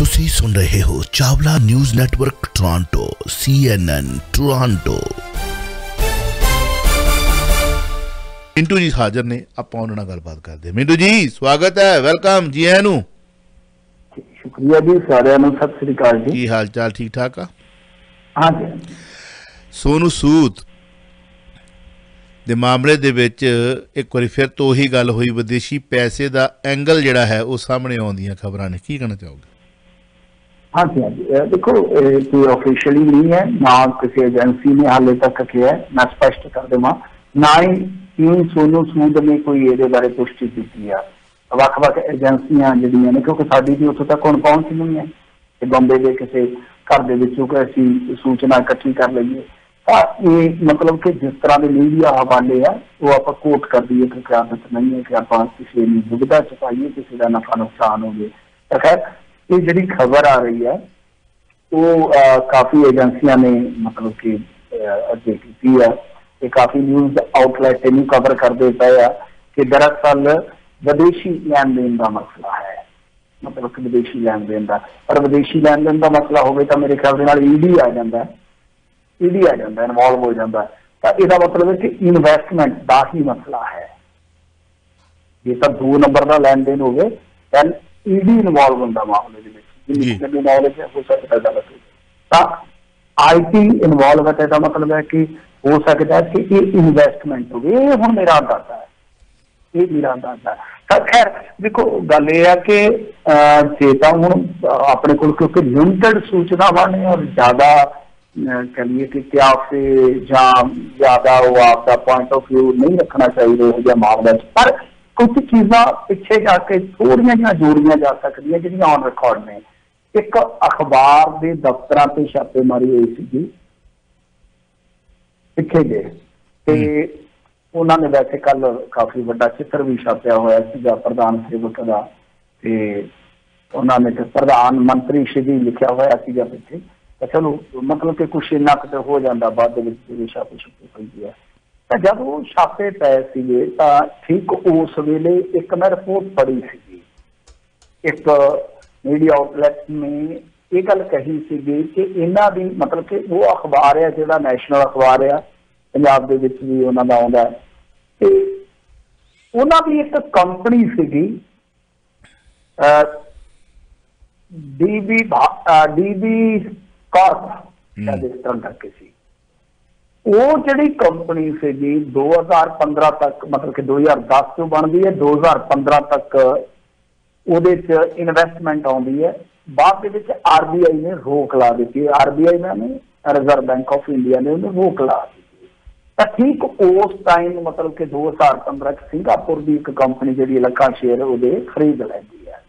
ਤੁਸੀਂ ਸੁਣ ਰਹੇ ਹੋ Chawla news network Toronto CNN Toronto. Mintu ji हाजिर ने, ਆਪਾਂ ਉਹਨਾਂ ਨਾਲ ਗੱਲਬਾਤ ਕਰਦੇ। मिंटू जी स्वागत है, वेलकम जी आया नू। शुक्रिया जी, सारे सत श्री अकाल जी। की हाल चाल ठीक ठाक आ? हाँ जी। सोनू सूद ਦੇ ਮਾਮਲੇ ਦੇ ਵਿੱਚ ਇੱਕ ਵਾਰੀ ਫਿਰ ਤੋਂ ਉਹੀ ਗੱਲ ਹੋਈ, ਵਿਦੇਸ਼ੀ ਪੈਸੇ ਦਾ ਐਂਗਲ ਜਿਹੜਾ ਹੈ ਉਹ ਸਾਹਮਣੇ ਆਉਂਦੀਆਂ ਖਬਰਾਂ ਨੇ, ਕੀ ਕਹਿਣਾ ਚਾਹੋਗੇ? हाँ जी, हाँ जी, देखो कोई ऑफिशियली नहीं है, ना किसी एजेंसी ने हाले तक किया है, मैं स्पष्ट कर देवां, ना ही सोनू सूद ने कोई ये बारे पुष्टि की है। ਵੱਖ-ਵੱਖ ਏਜੰਸੀਆਂ ਜਿਹੜੀਆਂ ਨੇ, ਕਿਉਂਕਿ ਸਾਡੀ ਵੀ ਉੱਥੋਂ ਤੱਕ ਹੁਣ ਪਹੁੰਚ ਨਹੀਂ ਹੈ ਕਿ ਬੰਬੇ ਦੇ ਕਿਸੇ ਘਰ ਦੇ ਵਿੱਚੋਂ ਕਿ ਅਸੀਂ ਸੂਚਨਾ ਇਕੱਠੀ ਕਰ ਲਈਏ। ਤਾਂ ਇਹ ਮਤਲਬ ਕਿ ਜਿਸ ਤਰ੍ਹਾਂ ਦੇ ਮੀਡੀਆ ਹਵਾਲੇ ਆ ਉਹ ਆਪਾਂ ਕੋਟ ਕਰ ਦਈਏ ਕਿ ਆਦਤ ਨਹੀਂ ਹੈ ਕਿ ਆਪਾਂ ਕਿਸੇ ਨੂੰ ਦੁਬਿਧਾ ਚ ਪਾਈਏ, ਕਿਸੇ ਦਾ ਨਫਾ ਨੁਕਸਾਨ ਹੋਵੇ। ਤਾਂ ਖੈਰ ਇਹ ਜਿਹੜੀ ਖਬਰ ਆ ਰਹੀ ਹੈ ਉਹ ਕਾਫੀ ਏਜੰਸੀਆਂ ਨੇ ਮਤਲਬ ਕਿ ਅੱਗੇ ਕੀਤੀ ਹੈ ਤੇ ਕਾਫੀ ਨਿਊਜ਼ ਆਊਟਲੈਟ ਇਹਨੂੰ ਕਵਰ ਕਰਦੇ ਪਏ ਆ ਕਿ ਦਰਅਸਲ विदेशी लैन देन का मसला है, मतलब कि विदेशी लैन देन का। पर विदेशी लैन देन का मसला हो तो मेरे ख्याल से ईडी आ जाता है, ईडी आ जाता है, इन्वॉल्व हो जाता है। तो इसका मतलब है कि इन्वेस्टमेंट का ही मसला है। जे तो 2 नंबर का लैन देन हो दैन ईडी इन्वॉल्व होता मामले नॉलेज हो सकता है। IT इन्वॉल्व है, इसका मतलब है कि हो सकता है कि ये इन्वेस्टमेंट हो गई। ये हम मेरा अंदाजा है, खैर देखो गल यह है कि जे तो हूँ अपने को क्योंकि लिमिटेड सूचनावां ने और ज्यादा कह लीए कि क्या से ज्यादा वो आपका पॉइंट ऑफ व्यू नहीं रखना चाहिए मामले, पर कुछ चीज़ा पिछे जाके थोड़िया जिहा जोड़िया जा सकदियां जिहड़ियां ऑन रिकॉर्ड ने। एक अखबार के दफ्तरां ते छापेमारी हुई सी पिछे जे, उन्होंने वैसे कल काफी बड़ा चित्र भी छापिया होया सीगा प्रधान सेवक का, उन्होंने प्रधानमंत्री श्री लिखा होया सीगा पिछे। तो चलो मतलब कि कुछ इन्ना किते हो जाता बाद छापे छुपे पई है। तो जब वो छापे पै सीगे तो ठीक उस वेले एक मैं रिपोर्ट पढ़ी सी, एक मीडिया आउटलैट ने ये गल कही सी कि इन्हां दी मतलब कि वो अखबार है जिहड़ा नैशनल अखबार है पंजाब दे विच भी उन्हां दा आउंदा है, ते उन्हां दी एक कंपनी सीगी डीबी कॉर्प शायद इस तरह करके सी। वो जिहड़ी कंपनी सीगी 2015 तक मतलब कि 2010 तो बनती है, 2015 तक उहदे च इन्वेस्टमेंट आउंदी है। बाद दे विच RBI ने रोक ला दी, RBI ने रिजर्व बैंक ऑफ इंडिया ने उन्हें रोक ला दी। तो ठीक उस टाइम मतलब कि 2015 सिंगापुर की एक कंपनी जी लखा शेयर वो खरीद लैंदी है।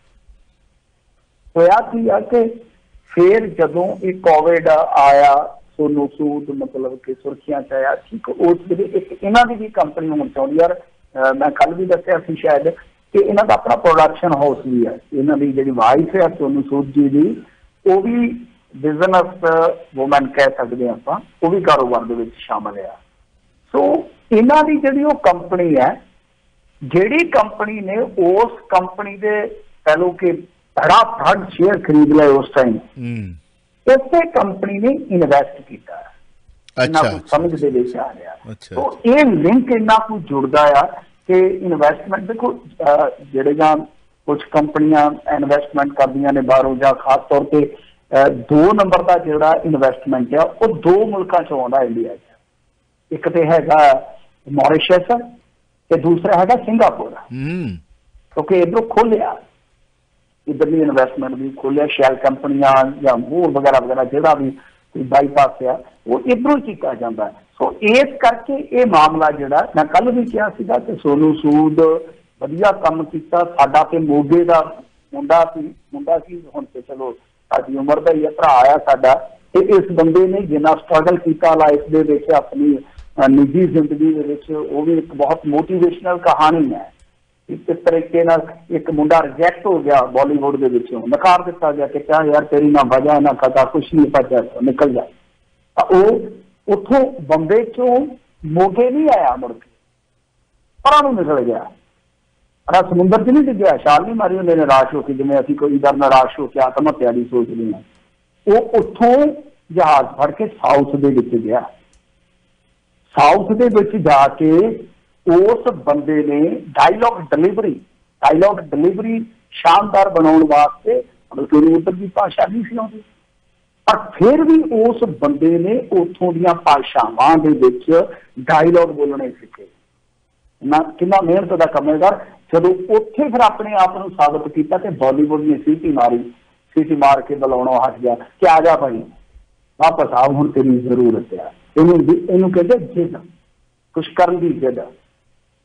होया की है कि फिर जदों ये कोविड आया, सोनू सूद मतलब कि सुर्खियां च आया, ठीक उस वे एक इन्हां दी भी कंपनी होनी चाहिए यार। मैं कल भी दसिया सी शायद कि इन्हां दा अपना प्रोडक्शन हाउस भी है, इन्हां दी जिहड़ी वाइफ है सोनू सूद जी दी वो भी बिजनेस वूमन कह सकते हैं आपां, वो भी कारोबार दे विच शामिल है। सो इन्हां दी जिहड़ी वो कंपनी है, जिहड़ी कंपनी ने उस कंपनी दे कह लो कि धड़ाधड़ शेयर खरीद लए उस टाइम, इसे कंपनी ने इन्वेस्ट किया। अच्छा, समझ दे विच आ रहा। तो ये लिंक इन्ना कुछ जुड़दा है कि इन्वेस्टमेंट देखो जिहड़े जां कुछ कंपनियां इन्वेस्टमेंट करदियां ने बाहरों, जां खास तौर पर 2 नंबर का जिहड़ा इन्वेस्टमेंट है वो 2 मुल्कां चों आउंदा इंडिया च। एक तो हैगा मॉरिशस ते दूसरा हैगा सिंगापुर, क्योंकि इधरों खोलिया इधरली इन्वेस्टमेंट भी खोलिया, शैल कंपनियां या होर वगैरह वगैरह जिहड़ा भी बाईपास है वो इधरों ही किया जाता है। सो इस करके ये मामला जिहड़ा मैं कल भी कहा सीगा कि सोनू सूद वधिया काम कीता, साडा ते मोगे दा मुंडा सी हुण ते चलो साडी उम्र दा ही है, भरा आ साडा। इस बंदे ने जिन्ना स्ट्रगल किया लाइफ दे विच अपनी निजी जिंदगी वो भी एक बहुत मोटिवेशनल कहानी है। इस तरीके एक मुंडा रिजैक्ट हो गया बॉलीवुड के विचों, नकार दिता गया कि क्या यार तेरी ना वजह ना कदा कुछ नहीं भजा निकल जाए। तो उथों बंबे चो मोगे नहीं आया, मुड़ के परां नूं निकल गया। रा समुद्र च नहीं डिग्या, छाल नहीं मारी उन्हें निराश होकर, जिवें असीं कोई डर निराश होकर आत्म हत्या की सोचते हैं। वो उत्थों जहाज फड़ के साउथ दे विच गया। साउथ दे विच जाके उस बंदे ने डायलॉग डिलीवरी शानदार बनाने वास्ते मतलब उधर की भाषा नहीं सी आउंदी, पर फिर भी उस बंदे ने उथों दी भाषावां दे विच डायलॉग बोलने सीखे ना। कितना मेहनत का कम है यार। जदों उत्थे फिर अपने आप को साबित किया कि बॉलीवुड ने सीटी मार के बुलाउणों हट गया कि आ जा भाई वापस आओ, हुण तेरी जरूरत है। इनू कहते जिद, कुछ करन दी जिद,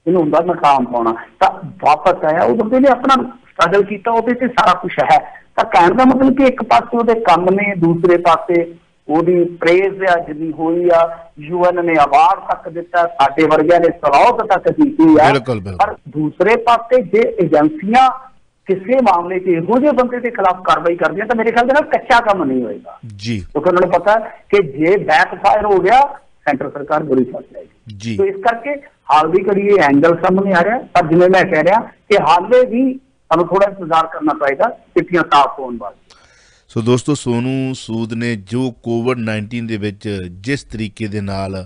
इनू हुंदा नाकाम पाउणा। तां वापस आया, उस बंदे ने अपना स्ट्रगल किया, उहदे ते सारा कुछ है। तां कहण दा मतलब कि एक पासे उहदे काम ने, दूसरे पासे ਉਹਦੀ ਪ੍ਰੇਜ਼ ਆ ਜਿੰਨੀ ਹੋਈ ਆ, UN ਨੇ ਅਵਾਰਡ ਤੱਕ ਦਿੱਤਾ, ਸਾਡੇ ਵਰਗਿਆਂ ਨੇ ਸਲਾਹਤ ਤੱਕ ਕੀਤੀ ਆ। ਪਰ ਦੂਸਰੇ ਪਾਸੇ ਜੇ ਏਜੰਸੀਆਂ ਕਿਸੇ ਮਾਮਲੇ 'ਚ ਇਹੋ ਜਿਹੇ ਬੰਦੇ ਦੇ ਖਿਲਾਫ ਕਾਰਵਾਈ ਕਰਦੀਆਂ ਤਾਂ ਮੇਰੇ ਖਿਆਲ ਦੇ ਨਾਲ ਕੱਚਾ ਕੰਮ ਨਹੀਂ ਹੋਏਗਾ ਜੀ, ਕਿਉਂਕਿ ਉਹਨਾਂ ਨੂੰ ਪਤਾ ਕਿ ਜੇ ਬੈਕਫਾਇਰ ਹੋ ਗਿਆ ਸੈਂਟਰ ਸਰਕਾਰ ਬੁਰੀ ਫਸ ਜਾਏਗੀ। तो इस करके हाल की घड़ी ये एंगल सामने आ रहा है, पर जिवें मैं कह रहा कि हाले भी हमें थोड़ा इंतजार करना पड़ेगा चिट्ठियां साफ होने बाद। सो दोस्तों, सोनू सूद ने जो कोविड-19 ਦੇ ਵਿੱਚ जिस तरीके ਦੇ ਨਾਲ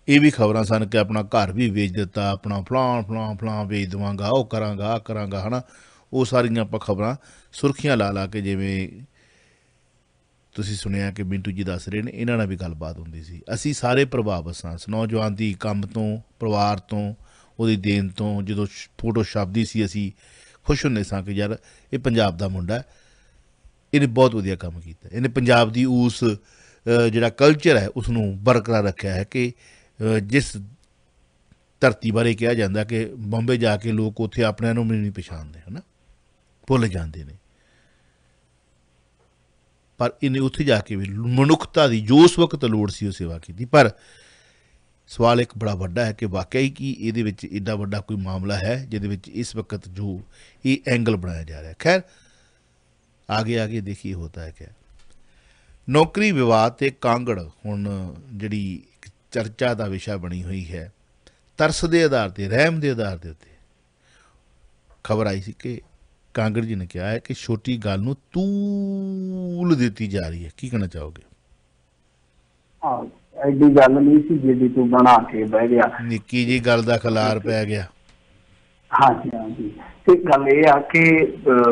ਇਹ ਵੀ ਖਬਰਾਂ ਸਨ ਕਿ ਆਪਣਾ ਘਰ ਵੀ ਵੇਚ ਦਿੱਤਾ, ਆਪਣਾ ਫਲਾਂ ਵੇਚ ਦੇਵਾਂਗਾ, ਉਹ ਕਰਾਂਗਾ, ਆ ਕਰਾਂਗਾ, ਹੈ ਨਾ, ਉਹ ਸਾਰੀਆਂ ਆਪਾਂ ਖਬਰਾਂ ਸੁਰਖੀਆਂ ਲਾ ਕੇ, ਜਿਵੇਂ ਤੁਸੀਂ ਸੁਣਿਆ ਕਿ ਮਿੰਟੂ ਜੀ ਦੱਸ ਰਹੇ ਨੇ, ਇਹਨਾਂ ਨਾਲ ਵੀ ਗੱਲਬਾਤ ਹੁੰਦੀ ਸੀ। ਅਸੀਂ ਸਾਰੇ ਪ੍ਰਭਾਵਿਤ ਸਾਂ ਇਸ ਨੌਜਵਾਨ ਦੀ ਕੰਮ ਤੋਂ, ਪਰਿਵਾਰ ਤੋਂ, ਉਹਦੀ ਦੇਣ ਤੋਂ। ਜਦੋਂ ਫੋਟੋ ਛਪਦੀ ਸੀ ਅਸੀਂ ਖੁਸ਼ ਹੁੰਦੇ ਸਾਂ ਕਿ ਯਾਰ ਇਹ ਪੰਜਾਬ ਦਾ ਮੁੰਡਾ, ਇਹਨੇ ਬਹੁਤ ਵਧੀਆ ਕੰਮ ਕੀਤਾ, ਇਹਨੇ ਪੰਜਾਬ ਦੀ ਉਸ ਜਿਹੜਾ ਕਲਚਰ ਹੈ ਉਸ ਨੂੰ ਬਰਕਰਾਰ ਰੱਖਿਆ ਹੈ ਕਿ ਜਿਸ ਧਰਤੀ ਬਾਰੇ ਕਿਹਾ ਜਾਂਦਾ ਕਿ ਬੰਬੇ ਜਾ ਕੇ ਲੋਕ ਉੱਥੇ ਆਪਣਿਆਂ ਨੂੰ ਵੀ ਨਹੀਂ ਪਛਾਣਦੇ, ਹੈ ਨਾ, ਭੁੱਲ ਜਾਂਦੇ ਨੇ। ਪਰ ਇਹਨੇ ਉੱਥੇ ਜਾ ਕੇ ਵੀ ਮਨੁੱਖਤਾ ਦੀ ਜੋ ਉਸ ਵਕਤ ਲੋੜ ਸੀ ਉਹ ਸੇਵਾ ਕੀਤੀ। ਪਰ ਸਵਾਲ ਇੱਕ ਬੜਾ ਵੱਡਾ ਹੈ ਕਿ ਵਾਕਿਆ ਹੀ ਕੀ ਇਹਦੇ ਵਿੱਚ ਐਡਾ ਵੱਡਾ ਕੋਈ ਮਾਮਲਾ ਹੈ ਜਿਹਦੇ ਵਿੱਚ ਇਸ ਵਕਤ ਜੋ ਇਹ ਐਂਗਲ ਬਣਾਇਆ ਜਾ ਰਿਹਾ। ਖੈਰ आगे देखिए होता है क्या। नौकरी विवाद ते कांगड़ हुण जिहड़ी चर्चा का विषय बनी हुई है, तरस के आधार पर, रहम के आधार के उत्ते खबर आई सी कि कांगड़ जी ने कहा है कि छोटी गल नूं तूल दी जा रही है। की कहना चाहोगे? एडी गल नहीं सी जिहड़ी तू बना के बह गया, निक्की जी गल दा खलार पै गया। हाँ जी। ते गल ये आ कि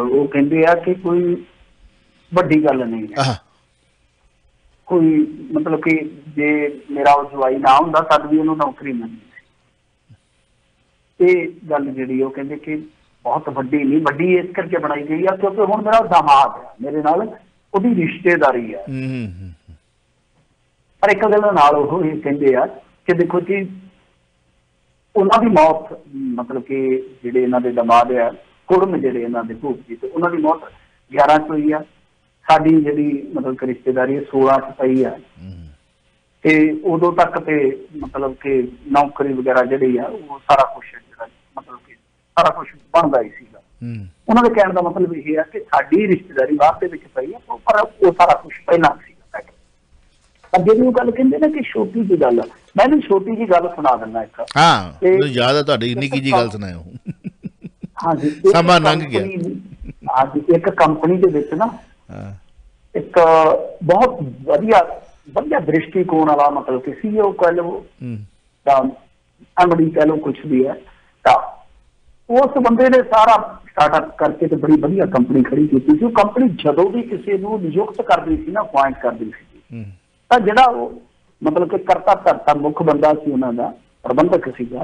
वो कहंदे आ कि कोई वड्डी गल नहीं है, कोई मतलब कि जे मेरा जवाई ना हुंदा तद भी उन्होंने नौकरी मिलनी सी। ये गल जिहड़ी वो कहंदे कि बहुत वड्डी नहीं, वड्डी इस करके बनाई गई है क्योंकि हुण मेरा दामाद है, मेरे नाल ओहदी रिश्तेदारी है। पर एक गल नाल ओह ये कहंदे आ कि देखो जी उन्हों की मौत मतलब कि जिहड़े इन्हां दे दामाद है, कुड़म जिहड़े इन्हां दे भूपी, ते उन्हां दी मौत 11 च हुई है, साडी जिहड़ी मतलब कि रिश्तेदारी 16 च पई है। ते उदों तक ते मतलब कि नौकरी वगैरह जिहड़ी है वो सारा कुछ जिहड़ा मतलब कि सारा कुछ बनदा ही सीगा। उन्हां दे कहण दा मतलब ये है कि साडी रिश्तेदारी बाहर दे विच पई है, पर वो सारा कुछ पहलां सीगा। पर जिहड़ी वो गल कहंदे ना कि छोटी जी गल, मैं भी छोटी जी गल सुना दिंदा एक। हाँ, याद है तुहाडी निक्की जी गल सुनाओ। हाँ जी, समा लंघ गया। हाँ जी, एक कंपनी दे विच ना एक बहुत वधिया दृष्टिकोण वाला मतलब कि CEO कह लो एमडी कह लो कुछ भी है, तो उस बंदे ने सारा स्टार्टअप करके तो बड़ी वधिया कंपनी खड़ी की थी। वो कंपनी जदों भी किसी को नियुक्त करती सी ना, अपॉइंट करती सी, तो जिहड़ा वो मतलब कि करता धरता मुख बंदा सी उन्हां दा प्रबंधक सीगा,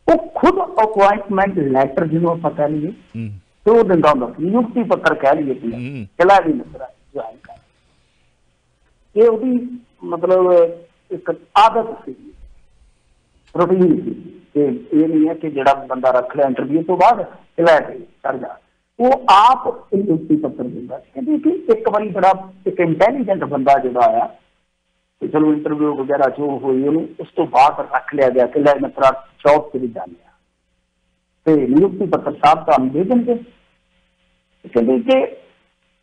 वो खुद अपॉइंटमेंट लैटर जिन्हों आप कह लीए तो वो दिंदा हुंदा सी, नियुक्ति पत्र कह लीए चला भी नजर ज्वाइन कर। ये उसकी मतलब एक आदत सी, रूटीन सी। ये नहीं है कि जिहड़ा बंदा रख लिया इंटरव्यू तो बाद लै कर जा, वो आप नियुक्ति पत्र दिंदा सी। कहंदे कि एक बारी बड़ा एक इंटैलीजेंट बंदा जिहड़ा आया, चलो इंटरव्यू वगैरह जो हुई उस तो बाद रख लिया गया कि लै मैं तेरा जॉब से भी जाने तो नियुक्ति पत्र साहब तुहानूं दे देंगे। कहते कि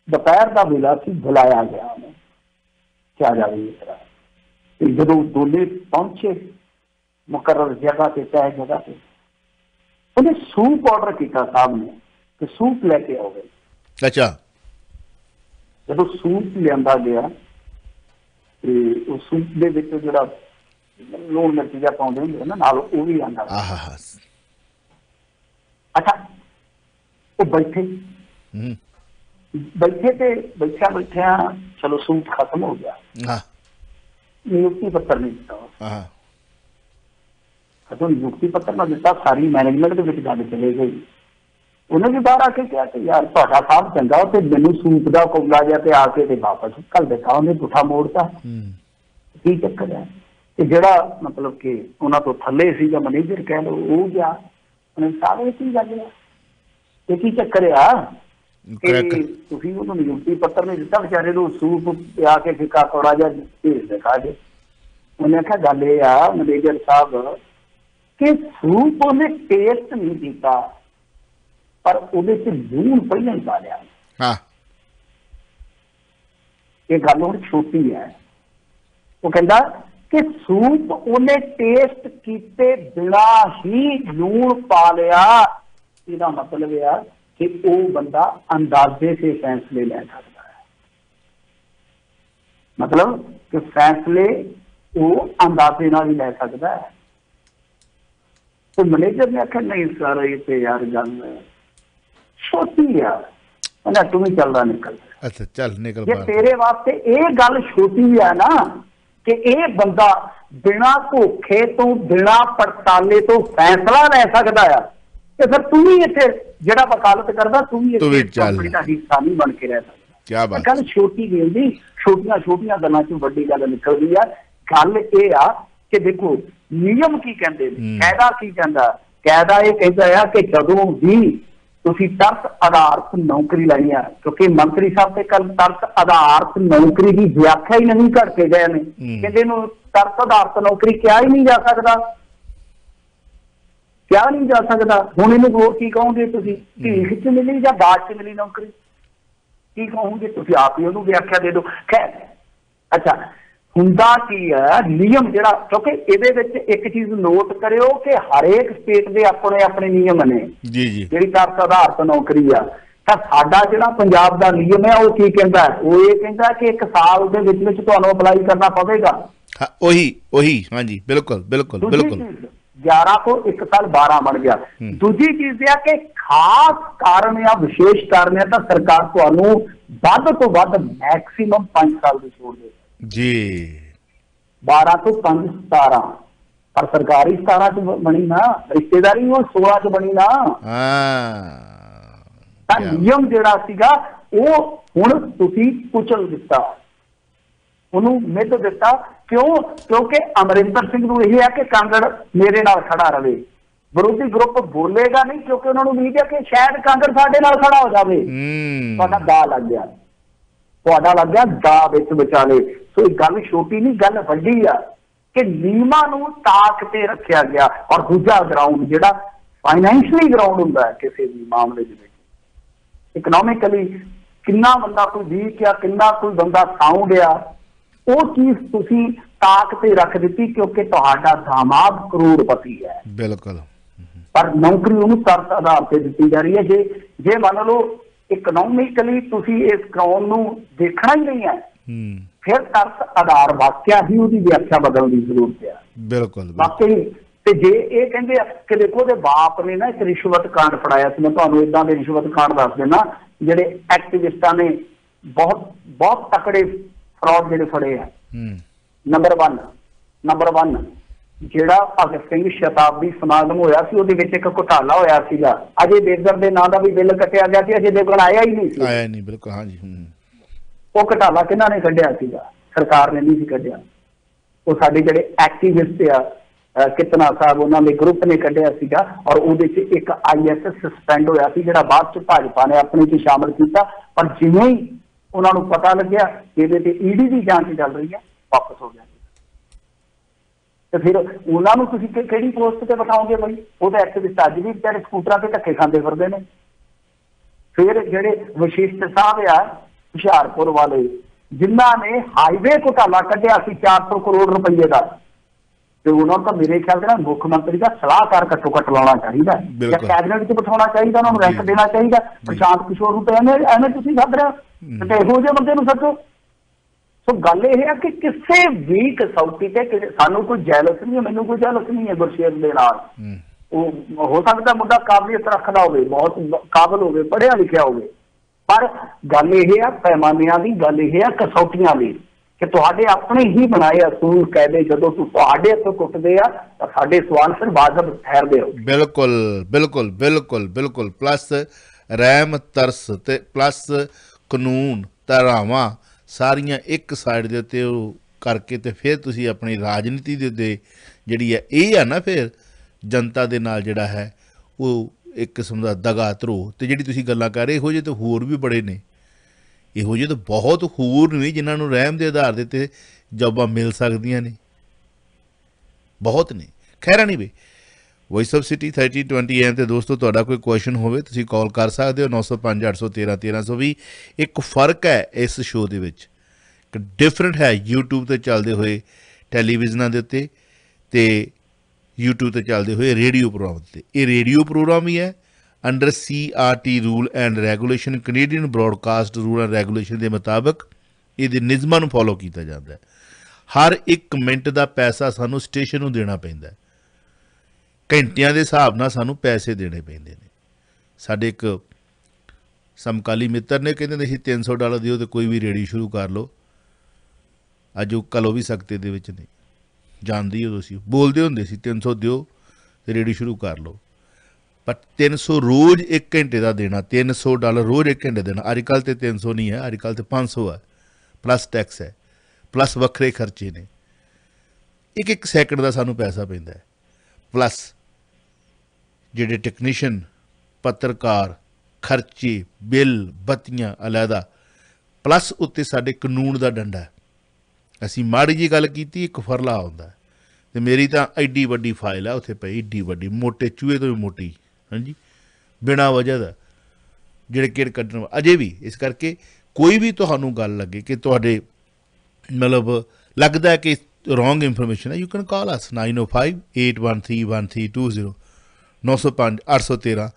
दोपहर का वेला से बुलाया गया उन्हें क्या जा रही है। जो दोनों पहुंचे मुकर्रर जगह से, तय जगह से, ਉਹਨੇ ਸੂਪ ਆਰਡਰ ਕੀਤਾ ਸਾਹਿਬ ਨੇ ਕਿ ਸੂਪ ਲੈ ਕੇ ਆਓਗੇ। ਅੱਛਾ। ਜਦੋਂ ਸੂਪ ਲਿਆਂਦਾ ਗਿਆ ਤੇ ਉਹ ਸੂਪ ਦੇ ਵਿੱਚ ਜਿਹੜਾ ਲੂਣ ਮਿਰਚ ਜਿਹਾ ਪਾਉਂਦੇ ਹੁੰਦੇ ਨਾ ਨਾਲ, ਉਹ ਵੀ ਆਂਦਾ। ਅੱਛਾ, ਉਹ ਬੈਠੇ ਤੇ ਬੈਠਿਆ ਚਲੋ ਸੂਪ ਖਤਮ ਹੋ ਗਿਆ। ਨਿਯੁਕਤੀ ਪੱਤਰ ਨਹੀਂ ਦਿੱਤਾ। ਜਦੋਂ ਨਿਯੁਕਤੀ ਪੱਤਰ ਨਾ ਦਿੱਤਾ, ਸਾਰੀ ਮੈਨੇਜਮੈਂਟ ਦੇ ਵਿੱਚ ਗੱਲ ਚਲੇ ਗਈ। ਉਹਨੇ ਵੀ ਬਾਹਰ ਆ ਕੇ ਕਿਹਾ ਕਿ ਯਾਰ ਤੁਹਾਡਾ ਸਾਹਿਬ ਚੰਗਾ, ਤੇ ਮੈਨੂੰ ਸੂਪ ਦਾ ਕੋਲਾ ਜਿਹਾ ਤੇ ਆ ਕੇ ਤੇ ਵਾਪਸ ਘੱਲ ਦਿੱਤਾ। ਉਹਨੇ ਪੁੱਠਾ ਮੋੜਤਾ। ਕੀ ਚੱਕਰ ਹੈ? ਤੇ ਜਿਹੜਾ ਮਤਲਬ ਕਿ ਉਹਨਾਂ ਤੋਂ ਥੱਲੇ ਸੀ ਜਾਂ ਮੈਨੇਜਰ ਕਹਿ ਲਓ, ਉਹ ਗਿਆ। ਉਹਨੇ ਸਾਹਿਬ ਇਹ ਕੀ ਗੱਲ ਆ, ਇਹ ਕੀ ਚੱਕਰ ਆ ਕਿ ਤੁਸੀਂ ਉਹਨੂੰ ਨਿਯੁਕਤੀ ਪੱਤਰ ਨਹੀਂ ਦਿੱਤਾ, ਵਿਚਾਰੇ ਨੂੰ ਸੂਪ ਪਿਆ ਕੇ ਫਿੱਕਾ ਥੋੜਾ ਜਿਹਾ ਭੇਜ ਦਿਖਾ ਦੇ। ਉਹਨੇ ਆਖਿਆ ਗੱਲ ਇਹ ਆ ਮੈਨੇਜਰ ਸਾਹਿਬ ਕਿ ਸੂਪ ਉਹਨੇ ਟੇਸਟ ਨਹੀਂ ਕੀਤਾ, ਪਰ ਉਹਦੇ ਚ ਲੂਣ ਪਹਿਲਾਂ ਹੀ ਪਾ ਲਿਆ। ਇਹ ਗੱਲ ਹੁਣ ਛੋਟੀ ਹੈ। ਉਹ ਕਹਿੰਦਾ ਕਿ ਸੂਪ ਉਹਨੇ ਟੇਸਟ ਕੀਤੇ ਬਿਨਾ ਹੀ ਲੂਣ ਪਾ ਲਿਆ। ਇਹਦਾ ਮਤਲਬ ਆ ਕਿ ਉਹ ਬੰਦਾ ਅੰਦਾਜ਼ੇ ਸੇ फैसले ਲੈ ਸਕਦਾ ਹੈ। मतलब कि फैसले वो अंदाजे ਨਾਲ ਹੀ ਲੈ ਸਕਦਾ ਹੈ। तो मैनेजर ने आखिया नहीं सर ये तो यार गल छोटी यार, मैं तू भी चल रहा निकल। अच्छा चल निकल। ये तेरे वास्ते ये गल छोटी है ना कि ये बंदा बिना धोखे तो बिना पड़ताले तो फैसला ले सकता है। तो फिर तू भी इतने जेड़ा वकालत करदा तू भी कंपनी का हिस्सा नहीं बन के रह सकता। क्या बात। गल छोटी गल जी, छोटिया छोटिया गल्लां चों वड्डी गल निकलदी है। गल ये आ कि देखो नियम की कहते, कायदा की कहता, कायदा ये कहता है कि जदों भी तुसी तरस आधारित नौकरी लाई है, क्योंकि मंत्री साहब से कल तरस आधारित नौकरी की व्याख्या ही नहीं करके गए ने। कहते तरस आधारित नौकरी क्या ही नहीं जा सकता, क्या नहीं जा सकता। हुण इहनूं होर की कहोगे तुसीं, भीख च मिली या बाद च मिली नौकरी, की कहोगे तुसीं? आप ही उहनूं व्याख्या दे दो। खैर अच्छा हुंदा की है नियम जिहड़ा, क्योंकि इहदे विच एक चीज नोट करियो कि हरेक स्टेट दे अपने अपने नियम ने जी जी जिहड़ी तरस आधारित नौकरी आ। तां साडा जिहड़ा पंजाब दा नियम है वो की कहंदा है, वो ये कहंदा कि 1 साल दे विच तुहानूं अप्लाई करना पवेगा। हाँ वही हाँ जी बिल्कुल बिल्कुल बिल्कुल। 11 को 1 साल 12 बन गया। दूजी चीज है कि खास कारण या विशेष कारण है तो सरकार तुहानूं वध तो वध मैक्सिमम 5 साल की छूट दे जी। 12 तो 5 17, पर सरकारी 17 च बनी ना, रिश्तेदारी वो 16 च बनी ना। नियम जिहड़ा सीगा वो हुण तुसीं कुचल दिता, उन्होंने मिध दिता। क्यों? क्योंकि अमरिंदर सिंह नूं यही है कि कांगड़ मेरे नाल खड़ा रहे, विरोधी ग्रुप बोलेगा नहीं, क्योंकि उन्होंने उम्मीद है कि शायद कांगड़ साडे नाल खड़ा हो जाए। तुहाडा दा लग गया, तुहाडा लग गया दा विच विचाले। सो गल छोटी नहीं, गल वड्डी आ कि नियमां नूं ताक ते रखिया गया। और दूजा ग्राउंड जिहड़ा फाइनैंशियली ग्राउंड हुंदा है किसी भी मामले दे विच, इकनॉमिकली किन्ना बंदा कोई वीक या किन्ना कोई बंदा साउंड आ, वो चीज तुसी ताक ते रख दी, क्योंकि तुहाडा दामाद करोड़पति है। बिल्कुल। पर नौकरी उन्होंने तरस आधार पर दी जा रही है। जे मान लो इकनॉमिकली तुसी इस कानून नूं देखना ही नहीं है, फिर तरस आधार वाक्या ही उसकी व्याख्या बदलने की जरूरत है। बिल्कुल वाकई। ते जे ये कहंदे कि देखो दे बाप ने ना एक रिश्वत कांड फड़ाया सी, मैं तुहानूं इदां दे रिश्वत कांड दस देना जिहड़े एक्टिविस्टां ने बहुत बहुत तकड़े फ्रॉड जिहड़े फड़े हैं। नंबर 1 ਜਿਹੜਾ ਭਗਤ ਸਿੰਘ ਸ਼ਤਾਬਦੀ ਸਮਾਗਮ ਹੋਇਆ ਸੀ ਉਹਦੇ ਵਿੱਚ ਇੱਕ ਘੁਟਾਲਾ ਹੋਇਆ ਸੀਗਾ। ਅਜੇ ਦੇਵਗਨ ਦੇ ਨਾਂ ਦਾ ਵੀ ਬਿੱਲ ਕੱਟਿਆ ਗਿਆ ਸੀ, ਅਜੇ ਦੇਵਗਨ ਆਇਆ ਹੀ ਨਹੀਂ ਸੀ। ਆਇਆ ਨਹੀਂ ਬਿਲਕੁਲ ਹਾਂ ਜੀ। ਉਹ ਘੁਟਾਲਾ ਕਿਹਨਾਂ ਨੇ ਕੱਢਿਆ ਸੀਗਾ? ਸਰਕਾਰ ਨੇ ਨਹੀਂ ਸੀ ਕੱਢਿਆ, ਉਹ ਸਾਡੇ ਜਿਹੜੇ ਐਕਟਿਵਿਸਟ ਆ ਕਿਤਨਾ ਸਾਹਿਬ ਉਹਨਾਂ ਦੇ ਗਰੁੱਪ ਨੇ ਕੱਢਿਆ ਸੀਗਾ। ਔਰ ਉਹਦੇ ਚ ਇੱਕ ISS ਸਸਪੈਂਡ ਹੋਇਆ ਸੀ ਜਿਹੜਾ ਬਾਅਦ ਚ ਭਾਜਪਾ ਨੇ ਆਪਣੇ ਚ ਸ਼ਾਮਲ ਕੀਤਾ। ਪਰ ਜਿਵੇਂ ਹੀ ਉਹਨਾਂ ਨੂੰ ਪਤਾ ਲੱਗਿਆ ਕਿ ਇਹਦੇ ਤੇ ED ਦੀ ਜਾਂਚ ਚੱਲ ਰਹੀ ਹੈ, ਵਾਪਸ ਹੋ ਗਿਆ। ਤੇ ਫਿਰ ਉਹਨਾਂ ਨੂੰ ਤੁਸੀਂ ਕਿਹੜੀ ਪੋਸਟ ਤੇ ਬਿਠਾਓਗੇ ਬਈ? ਉਹਦੇ ਐਕਟਿਵਿਸਟ ਅੱਜ ਵੀ ਵਿਚਾਰੇ ਸਕੂਟਰਾਂ ਤੇ ਧੱਕੇ ਖਾਂਦੇ ਫਿਰਦੇ ਨੇ। ਫਿਰ ਜਿਹੜੇ ਵਸ਼ਿਸ਼ਟ ਸਾਹਿਬ ਆ ਹੁਸ਼ਿਆਰਪੁਰ ਵਾਲੇ, ਜਿਨ੍ਹਾਂ ਨੇ ਹਾਈਵੇ ਘੁਟਾਲਾ ਕੱਢਿਆ ਸੀ 400 ਕਰੋੜ ਰੁਪਏ ਦਾ, ਤੇ ਉਹਨਾਂ ਨੂੰ ਤਾਂ ਮੇਰੇ ਖਿਆਲ ਦੇ ਨਾਲ ਮੁੱਖ ਮੰਤਰੀ ਦਾ ਸਲਾਹਕਾਰ ਘੱਟੋ ਘੱਟ ਲਾਉਣਾ ਚਾਹੀਦਾ ਜਾਂ ਕੈਬਨਿਟ 'ਚ ਬਿਠਾਉਣਾ ਚਾਹੀਦਾ, ਉਹਨਾਂ ਨੂੰ ਰੈਂਕ ਦੇਣਾ ਚਾਹੀਦਾ। ਪ੍ਰਸ਼ਾਂਤ ਕਿਸ਼ੋਰ ਨੂੰ ਤਾਂ ਐਵੇਂ ਤੁਸੀਂ ਸੱਦ ਰਹੇ ਹੋ ਤੇ ਇਹੋ ਜਿਹੇ ਬੰਦੇ ਨੂੰ ਸੱਦੋ। ਸੋ ਗੱਲ ਇਹ ਹੈ ਕਿ ਕਿਸੇ ਵੀ ਕਸੌਟੀ ਤੇ ਸਾਨੂੰ ਕੋਈ ਜੈਲਸ ਨਹੀਂ ਹੈ, ਮੈਨੂੰ ਕੋਈ ਜੈਲਸ ਨਹੀਂ ਹੈ ਗੁਰਸ਼ੇਰ ਦੇ ਨਾਲ। ਉਹ ਹੋ ਸਕਦਾ ਮੁੰਡਾ ਕਾਬਲੀਅਤ ਰੱਖਦਾ ਹੋਵੇ, ਬਹੁਤ ਕਾਬਲ ਹੋਵੇ, ਪੜ੍ਹਿਆ ਲਿਖਿਆ ਹੋਵੇ, ਪਰ ਗੱਲ ਇਹ ਆ ਪੈਮਾਨਿਆਂ ਦੀ, ਗੱਲ ਇਹ ਆ ਕਸੌਟੀਆਂ ਦੀ ਕਿ ਤੁਹਾਡੇ ਆਪਣੇ ਹੀ ਬਣਾਏ ਅਸੂਲ ਕਾਇਦੇ ਜਦੋਂ ਤੁਹਾਡੇ ਇੱਥੋਂ ਟੁੱਟਦੇ ਆ ਤਾਂ ਸਾਡੇ ਸਵਾਲ ਫਿਰ ਵਾਜਬ ਠਹਿਰਦੇ ਹੋ। ਬਿਲਕੁਲ ਬਿਲਕੁਲ ਬਿਲਕੁਲ ਬਿਲਕੁਲ। ਪਲੱਸ ਰਹਿਮ ਤਰਸ ਤੇ ਪਲੱਸ ਕਾਨੂੰਨ ਧਾਰਾਵਾਂ ਸਾਰੀਆਂ ਇੱਕ ਸਾਈਡ ਦੇ ਉੱਤੇ ਉਹ ਕਰਕੇ ਤੇ ਫਿਰ ਤੁਸੀਂ ਆਪਣੀ ਰਾਜਨੀਤੀ ਦੇ ਉੱਤੇ ਜਿਹੜੀ ਹੈ ਇਹ ਆ ਨਾ, ਫਿਰ ਜਨਤਾ ਦੇ ਨਾਲ ਜਿਹੜਾ ਹੈ ਉਹ ਇੱਕ ਕਿਸਮ ਦਾ ਦਗਾ ਧਰੋ। ਤੇ ਜਿਹੜੀ ਤੁਸੀਂ ਗੱਲਾਂ ਕਰ ਰਹੇ ਇਹੋ ਜਿਹੇ ਤਾਂ ਹੋਰ ਵੀ ਬੜੇ ਨੇ, ਇਹੋ ਜਿਹੇ ਤਾਂ ਬਹੁਤ ਹੋਰ ਨੇ ਜਿਨ੍ਹਾਂ ਨੂੰ ਰਹਿਮ ਦੇ ਆਧਾਰ ਦੇ ਉੱਤੇ ਜੋਬਾਂ ਮਿਲ ਸਕਦੀਆਂ ਨੇ, ਬਹੁਤ ਨੇ। ਖੈਰ ਨਹੀਂ ਬਈ ਵੌਇਸ ਆਫ ਸਿਟੀ 3020 ਐਮ 'ਤੇ ਦੋਸਤੋ ਤੁਹਾਡਾ ਕੋਈ ਕੁਐਸਚਨ ਹੋਵੇ ਤੁਸੀਂ ਕਾਲ ਕਰ ਸਕਦੇ ਹੋ 905 813 1320। ਇੱਕ ਫਰਕ ਹੈ ਇਸ ਸ਼ੋਅ ਦੇ ਵਿੱਚ, ਇੱਕ ਡਿਫਰੈਂਟ ਹੈ YouTube 'ਤੇ ਚੱਲਦੇ ਹੋਏ ਟੈਲੀਵਿਜ਼ਨਾਂ ਦੇ ਉੱਤੇ ਅਤੇ YouTube 'ਤੇ ਚੱਲਦੇ ਹੋਏ ਰੇਡੀਓ ਪ੍ਰੋਗਰਾਮ 'ਤੇ। ਇਹ ਰੇਡੀਓ ਪ੍ਰੋਗਰਾਮ ਹੀ ਹੈ under CRT rule and regulation, Canadian broadcast rule and regulation ਦੇ ਮੁਤਾਬਕ ਇਹਦੇ ਨਿਯਮਾਂ ਨੂੰ ਫੋਲੋ ਕੀਤਾ ਜਾਂਦਾ ਹੈ। ਹਰ 1 ਮਿੰਟ ਦਾ ਪੈਸਾ ਸਾਨੂੰ ਸਟੇਸ਼ਨ ਨੂੰ ਦੇਣਾ ਪੈਂਦਾ, ਘੰਟਿਆਂ ਦੇ ਹਿਸਾਬ ਨਾਲ ਸਾਨੂੰ ਪੈਸੇ ਦੇਣੇ ਪੈਂਦੇ ਨੇ। ਸਾਡੇ ਇੱਕ ਸਮਕਾਲੀ ਮਿੱਤਰ ਨੇ ਕਹਿੰਦੇ ਨੇ ਅਸੀਂ $300 ਦਿਓ ਅਤੇ ਕੋਈ ਵੀ ਰੇਡੀਓ ਸ਼ੁਰੂ ਕਰ ਲਓ। ਅੱਜ ਉਹ ਕੱਲ੍ਹ ਉਹ ਵੀ ਸਖਤੇ ਦੇ ਵਿੱਚ ਨੇ, ਜਾਣਦੇ ਹੋ ਤੁਸੀਂ, ਬੋਲਦੇ ਹੁੰਦੇ ਸੀ 300 ਦਿਓ ਅਤੇ ਰੇਡੀਓ ਸ਼ੁਰੂ ਕਰ ਲਓ। ਪਰ 300 ਰੋਜ਼ 1 ਘੰਟੇ ਦਾ ਦੇਣਾ, $300 ਰੋਜ਼ 1 ਘੰਟੇ ਦੇਣਾ। ਅੱਜ ਕੱਲ੍ਹ ਤਾਂ 300 ਨਹੀਂ ਹੈ, ਅੱਜ ਕੱਲ੍ਹ ਤਾਂ 500 ਹੈ, ਪਲੱਸ ਟੈਕਸ ਹੈ, ਪਲੱਸ ਵੱਖਰੇ ਖਰਚੇ ਨੇ। 1 ਸੈਕਿੰਡ ਦਾ ਸਾਨੂੰ ਪੈਸਾ ਪੈਂਦਾ ਹੈ, ਪਲੱਸ ਜਿਹੜੇ ਟੈਕਨੀਸ਼ੀਅਨ, ਪੱਤਰਕਾਰ, ਖਰਚੇ, ਬਿੱਲ, ਬੱਤੀਆਂ ਅਲੱਗਾ, ਪਲੱਸ ਉੱਤੇ ਸਾਡੇ ਕਾਨੂੰਨ ਦਾ ਡੰਡਾ। ਅਸੀਂ ਮਾੜੀ ਜਿਹੀ ਗੱਲ ਕੀਤੀ ਇੱਕ ਫਰਲਾ ਆਉਂਦਾ ਅਤੇ ਮੇਰੀ ਤਾਂ ਐਡੀ ਵੱਡੀ ਫਾਈਲ ਹੈ ਉੱਥੇ ਪਈ, ਐਡੀ ਵੱਡੀ, ਮੋਟੇ ਚੂਹੇ ਤੋਂ ਵੀ ਮੋਟੀ, ਹਾਂਜੀ, ਬਿਨਾਂ ਵਜ੍ਹਾ ਦਾ ਜਿਹੜੇ ਕਿਹੜ ਕੱਢਣ ਅਜੇ ਵੀ। ਇਸ ਕਰਕੇ ਕੋਈ ਵੀ ਤੁਹਾਨੂੰ ਗੱਲ ਲੱਗੇ ਕਿ ਤੁਹਾਡੇ ਮਤਲਬ ਲੱਗਦਾ ਕਿ ਰੋਂਗ ਇਨਫੋਰਮੇਸ਼ਨ ਹੈ, ਯੂ ਕੈਨ ਕਾਲ ਅਸ 905 813 1320 905 813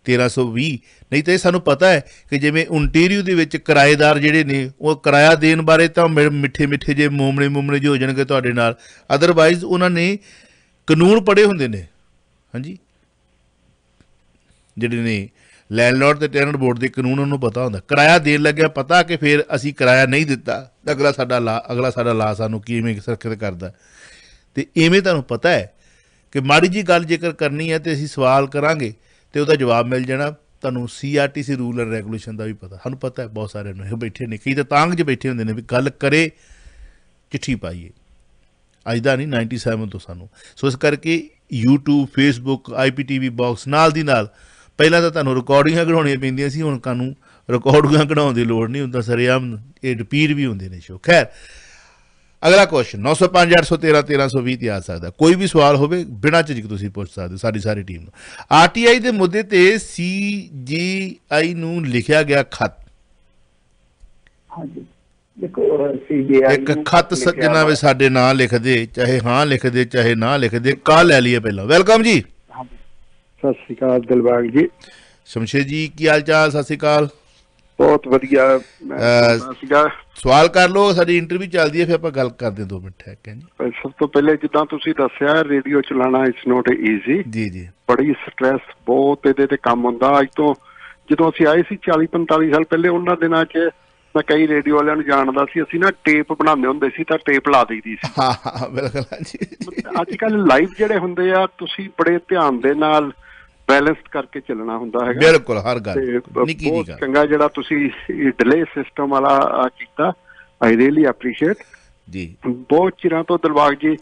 1320। ਨਹੀਂ ਤਾਂ ਇਹ ਸਾਨੂੰ ਪਤਾ ਹੈ ਕਿ ਜਿਵੇਂ ਓਨਟੇਰੀਓ ਦੇ ਵਿੱਚ ਕਿਰਾਏਦਾਰ ਜਿਹੜੇ ਨੇ ਉਹ ਕਿਰਾਇਆ ਦੇਣ ਬਾਰੇ ਤਾਂ ਮਿੱਠੇ ਮਿੱਠੇ ਜੇ ਮੋਮਣੇ ਜਿਹੇ ਹੋ ਜਾਣਗੇ ਤੁਹਾਡੇ ਨਾਲ, ਅਦਰਵਾਈਜ਼ ਉਹਨਾਂ ਨੇ ਕਾਨੂੰਨ ਪੜ੍ਹੇ ਹੁੰਦੇ ਨੇ, ਹਾਂਜੀ, ਜਿਹੜੇ ਨੇ ਲੈਂਡਲੋਰਡ ਅਤੇ ਟੈਨੈਂਟ ਬੋਰਡ ਦੇ ਕਾਨੂੰਨ ਉਹਨੂੰ ਪਤਾ ਹੁੰਦਾ। ਕਿਰਾਇਆ ਦੇਣ ਲੱਗਿਆ ਪਤਾ ਕਿ ਫਿਰ ਅਸੀਂ ਕਿਰਾਇਆ ਨਹੀਂ ਦਿੱਤਾ ਤਾਂ ਅਗਲਾ ਸਾਡਾ ਲਾ ਸਾਨੂੰ ਕਿਵੇਂ ਸੁਰੱਖਿਅਤ ਕਰਦਾ। ਅਤੇ ਇਵੇਂ ਤੁਹਾਨੂੰ ਪਤਾ ਹੈ ਕਿ ਮਾੜੀ ਜਿਹੀ ਗੱਲ ਜੇਕਰ ਕਰਨੀ ਹੈ ਅਤੇ ਅਸੀਂ ਸਵਾਲ ਕਰਾਂਗੇ ਅਤੇ ਉਹਦਾ ਜਵਾਬ ਮਿਲ ਜਾਣਾ। ਤੁਹਾਨੂੰ CRTC ਰੂਲ ਐਂਡ ਰੈਗੂਲੇਸ਼ਨ ਦਾ ਵੀ ਪਤਾ, ਸਾਨੂੰ ਪਤਾ ਹੈ, ਬਹੁਤ ਸਾਰਿਆਂ ਨੂੰ ਇਹ ਬੈਠੇ ਨੇ, ਕਈ ਤਾਂ ਤਾਂਗ 'ਚ ਬੈਠੇ ਹੁੰਦੇ ਨੇ ਵੀ ਗੱਲ ਕਰੇ ਚਿੱਠੀ ਪਾਈਏ। ਅੱਜ ਦਾ ਨਹੀਂ, 97 ਤੋਂ ਸਾਨੂੰ। ਸੋ ਇਸ ਕਰਕੇ YouTube, Facebook, IPTV ਬਾਕਸ ਨਾਲ ਦੀ ਨਾਲ ਪਹਿਲਾਂ ਤਾਂ ਤੁਹਾਨੂੰ ਰਿਕਾਰਡਿੰਗਾਂ ਕਢਾਉਣੀਆਂ ਪੈਂਦੀਆਂ ਸੀ, ਹੁਣ ਤੁਹਾਨੂੰ ਰਿਕਾਰਡਿੰਗਾਂ ਕਢਾਉਣ ਦੀ ਲੋੜ ਨਹੀਂ ਹੁੰਦਾ, ਸਰੇਆਮ ਇਹ ਰਿਪੀਟ ਵੀ ਹੁੰਦੇ ਨੇ ਸ਼ੋ। ਖੈਰ ਅਗਲਾ ਕੁਐਸਚਨ 905 813 1320 'ਤੇ ਆ ਸਕਦਾ। ਕੋਈ ਵੀ ਸਵਾਲ ਹੋਵੇ ਬਿਨਾਂ ਝਿਜਕ ਤੁਸੀਂ ਪੁੱਛ ਸਕਦੇ ਹੋ ਸਾਡੀ ਸਾਰੀ ਟੀਮ ਨੂੰ। RTI ਦੇ ਮੁੱਦੇ 'ਤੇ CGI ਨੂੰ ਲਿਖਿਆ ਗਿਆ ਖੱਤ, ਇੱਕ ਖੱਤ ਸੱਜਣਾ ਵੀ ਸਾਡੇ ਨਾਂ ਲਿਖਦੇ, ਚਾਹੇ ਹਾਂ ਲਿਖਦੇ ਚਾਹੇ ਨਾ ਲਿਖਦੇ। ਕਾਲ ਲੈ ਲਈਏ ਪਹਿਲਾਂ। ਵੈਲਕਮ ਜੀ। ਸਤਿ ਸ਼੍ਰੀ ਅਕਾਲ ਦਿਲਬਾਗ ਜੀ। ਸ਼ਮਸ਼ੇਰ ਜੀ ਕੀ ਹਾਲ ਚਾਲ? ਸਤਿ ਸ਼੍ਰੀ ਅਕਾਲ। ਬਹੁਤ ਵਧੀਆ। ਸਵਾਲ ਕਰ ਲਓ, ਸਾਡੀ ਇੰਟਰਵਿਊ ਚੱਲਦੀ ਹੈ, ਫਿਰ ਆਪਾਂ ਗੱਲ ਕਰਦੇ 2 ਮਿੰਟ ਹੈ ਜੀ। ਸਭ ਤੋਂ ਪਹਿਲੇ ਜਿੱਦਾਂ ਤੁਸੀਂ ਦੱਸਿਆ ਰੇਡੀਓ ਚਲਾਉਣਾ ਇਟਸ ਨੋਟ ਈਜ਼ੀ। ਜੀ ਜੀ, ਬੜੀ ਸਟਰੈਸ, ਬਹੁਤ ਇਹਦੇ ਤੇ ਕੰਮ ਹੁੰਦਾ। ਅੱਜ ਤੋਂ ਜਦੋਂ ਅਸੀਂ ਆਏ ਸੀ 40-45 ਸਾਲ ਪਹਿਲੇ, ਉਹਨਾਂ ਦਿਨਾਂ 'ਚ ਮੈਂ ਕਈ ਰੇਡੀਓ ਵਾਲਿਆਂ ਨੂੰ ਜਾਣਦਾ ਸੀ। ਅਸੀਂ ਨਾ ਟੇਪ ਬਣਾਉਂਦੇ ਹੁੰਦੇ ਸੀ ਤਾਂ ਟੇਪ ਲਾ ਦਈਦੀ ਸੀ। ਹਾਂ ਬਿਲਕੁਲ ਜੀ। ਅੱਜ ਕੱਲ੍ਹ ਲਾਈਵ ਜਿਹੜੇ ਹੁੰਦੇ ਆ ਤੁਸੀਂ ਬੜੇ ਧਿਆਨ ਦੇ ਨਾਲ ਬੈਲੈਂਸ ਕਰਕੇ ਚੱਲਣਾ ਹੁੰਦਾ ਹੈਗਾ। ਬਿਲਕੁਲ, ਹਰ ਗੱਲ ਬਹੁਤ ਚੰਗਾ ਜਿਹੜਾ ਤੁਸੀਂ ਡਿਲੇ ਸਿਸਟਮ ਵਾਲਾ ਕੀਤਾ। ਆਈ ਰੀਅਲੀ ਐਪਰੀਸ਼ੀਏਟ ਜੀ। ਬਹੁਤ ਚਿਰਾਂ ਤੋਂ ਦਿਲਬਾਗ ਜੀ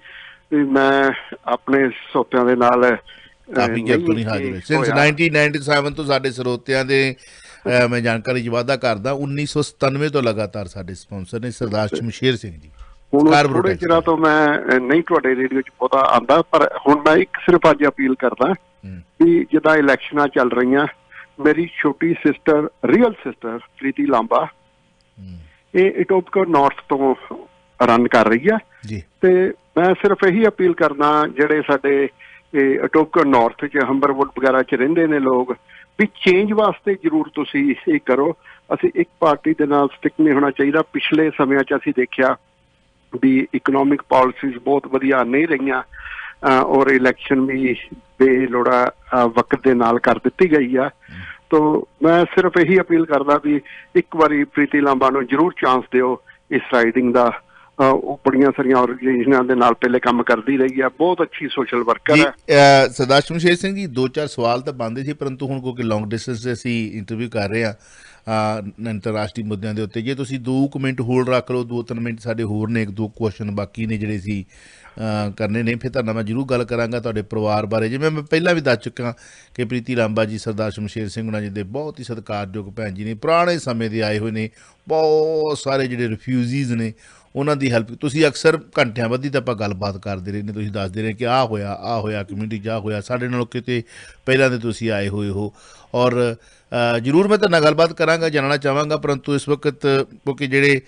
ਮੈਂ ਆਪਣੇ ਸਰੋਤਿਆਂ ਦੇ ਨਾਲ ਕਾਫੀ ਚਿਰ ਤੋਂ ਨਹੀਂ ਹਾਜ਼ਰ ਹੋਏ। ਸਿੰਸ 1997 ਤੋਂ ਸਾਡੇ ਸਰੋਤਿਆਂ ਦੇ ਮੈਂ ਜਾਣਕਾਰੀ 'ਚ ਵਾਧਾ ਕਰਦਾ। 1997 ਤੋਂ ਲਗਾਤਾਰ ਸਾਡੇ ਸਪਾਂਸਰ ਨੇ ਸਰਦਾਰ ਸ਼ਮਸ਼ੇਰ ਸਿੰਘ ਜੀ। ਹੁਣ ਥੋੜੇ ਚਿਰਾਂ ਤੋਂ ਮੈਂ ਨਹੀਂ ਤੁਹਾਡੇ ਰੇਡੀਓ 'ਚ ਬਹੁਤਾ ਆਉਂਦਾ, ਪਰ ਹੁਣ ਮੈਂ ਇੱਕ ਸਿਰਫ ਅੱਜ ਅਪੀਲ ਕਰਦਾ ਵੀ ਜਿੱਦਾਂ ਇਲੈਕਸ਼ਨਾਂ ਚੱਲ ਰਹੀਆਂ, ਮੇਰੀ ਛੋਟੀ ਸਿਸਟਰ, ਰੀਅਲ ਸਿਸਟਰ ਪ੍ਰੀਤੀ ਲਾਂਬਾ, ਇਹ ਇਟੋਪਿਕਾ ਨਾਰਥ ਤੋਂ ਰਨ ਕਰ ਰਹੀ ਹੈ। ਜੀ ਤੇ ਮੈਂ ਸਿਰਫ ਇਹੀ ਅਪੀਲ ਕਰਦਾ ਜਿਹੜੇ ਸਾਡੇ ਅਟੋਕਰ ਨਾਰਥ 'ਚ ਹੰਬਰਵੁੱਡ ਵਗੈਰਾ 'ਚ ਰਹਿੰਦੇ ਨੇ ਲੋਕ, ਵੀ ਚੇਂਜ ਵਾਸਤੇ ਜ਼ਰੂਰ ਤੁਸੀਂ ਇਹ ਕਰੋ। ਅਸੀਂ ਇੱਕ ਪਾਰਟੀ ਦੇ ਨਾਲ ਸਟਿਕ ਨਹੀਂ ਹੋਣਾ ਚਾਹੀਦਾ। ਪਿਛਲੇ ਸਮਿਆਂ 'ਚ ਅਸੀਂ ਦੇਖਿਆ ਵੀ ਇਕਨੋਮਿਕ ਪਾਲਿਸੀਜ਼ ਬਹੁਤ ਵਧੀਆ ਨਹੀਂ ਰਹੀਆਂ ਔਰ ਇਲੈਕਸ਼ਨ ਵੀ ਬੇਲੋੜਾ ਵਕਤ ਦੇ ਨਾਲ ਕਰ ਦਿੱਤੀ ਗਈ ਆ। ਤੋ ਮੈਂ ਸਿਰਫ ਇਹੀ ਅਪੀਲ ਕਰਦਾ ਵੀ ਇੱਕ ਵਾਰੀ ਪ੍ਰੀਤੀ ਲਾਂਬਾ ਨੂੰ ਜ਼ਰੂਰ ਚਾਂਸ ਦਿਓ ਇਸ ਰਾਈਡਿੰਗ ਦਾ। ਉਹ ਬੜੀਆਂ ਸਾਰੀਆਂ ਆਰਗੇਨਾਈਜੇਸ਼ਨਾਂ ਦੇ ਨਾਲ ਪਹਿਲੇ ਕੰਮ ਕਰਦੀ ਰਹੀ ਹੈ, ਬਹੁਤ ਅੱਛੀ ਸੋਸ਼ਲ ਵਰਕਰ ਹੈ। ਸਰਦਾਰ ਸ਼ਮਸ਼ੇਰ ਸਿੰਘ ਜੀ 2-4 ਸਵਾਲ ਤਾਂ ਬਣਦੇ ਸੀ, ਪਰੰਤੂ ਹੁਣ ਕਿਉਂਕਿ ਲੌਂਗ ਡਿਸਟੈਂਸ 'ਤੇ ਅਸੀਂ ਇੰਟਰਵਿਊ ਕਰ ਰਹੇ ਹਾਂ ਅੰਤਰਰਾਸ਼ਟਰੀ ਮੁੱਦਿਆਂ ਦੇ ਉੱਤੇ, ਜੇ ਤੁਸੀਂ 2 ਮਿੰਟ ਹੋਲਡ ਰੱਖ ਲਓ, 2-3 ਮਿੰਟ ਸਾਡੇ ਹੋਰ ਨੇ, 1-2 ਕੁਐਸਚਨ ਬਾਕੀ ਨੇ ਜਿਹੜੇ ਸੀ ਕਰਨੇ ਨੇ, ਫਿਰ ਤੁਹਾਡਾ ਮੈਂ ਜ਼ਰੂਰ ਗੱਲ ਕਰਾਂਗਾ ਤੁਹਾਡੇ ਪਰਿਵਾਰ ਬਾਰੇ। ਜਿਵੇਂ ਮੈਂ ਪਹਿਲਾਂ ਵੀ ਦੱਸ ਚੁੱਕਾ ਕਿ ਪ੍ਰੀਤੀ ਲਾਂਬਾ ਜੀ ਸਰਦਾਰ ਸ਼ਮਸ਼ੇਰ ਸਿੰਘ ਹੁਣਾਂ ਜੀ ਦੇ ਬਹੁਤ ਹੀ ਸਤਿਕਾਰਯੋਗ ਭੈਣ ਜੀ ਨੇ, ਪੁਰਾਣੇ ਸਮੇਂ ਦੇ ਆਏ ਹੋਏ ਨੇ। ਬਹੁਤ ਸਾਰੇ ਜਿਹੜੇ ਰਿਫਿਊਜੀਜ਼ ਨੇ ਉਹਨਾਂ ਦੀ ਹੈਲਪ ਤੁਸੀਂ ਅਕਸਰ ਘੰਟਿਆਂ ਬੱਧੀ ਤਾਂ ਆਪਾਂ ਗੱਲਬਾਤ ਕਰਦੇ ਰਹੇ ਨੇ, ਤੁਸੀਂ ਦੱਸਦੇ ਰਹੇ ਕਿ ਆਹ ਹੋਇਆ ਕਮਿਊਨਿਟੀ 'ਚ ਆਹ ਹੋਇਆ, ਸਾਡੇ ਨਾਲੋਂ ਕਿਤੇ ਪਹਿਲਾਂ ਦੇ ਤੁਸੀਂ ਆਏ ਹੋਏ ਹੋ। ਔਰ ਜ਼ਰੂਰ ਮੈਂ ਤੁਹਾਡੇ ਨਾਲ ਗੱਲਬਾਤ ਕਰਾਂਗਾ, ਜਾਣਨਾ ਚਾਹਾਂਗਾ, ਪਰੰਤੂ ਇਸ ਵਕਤ ਕਿਉਂਕਿ ਜਿਹੜੇ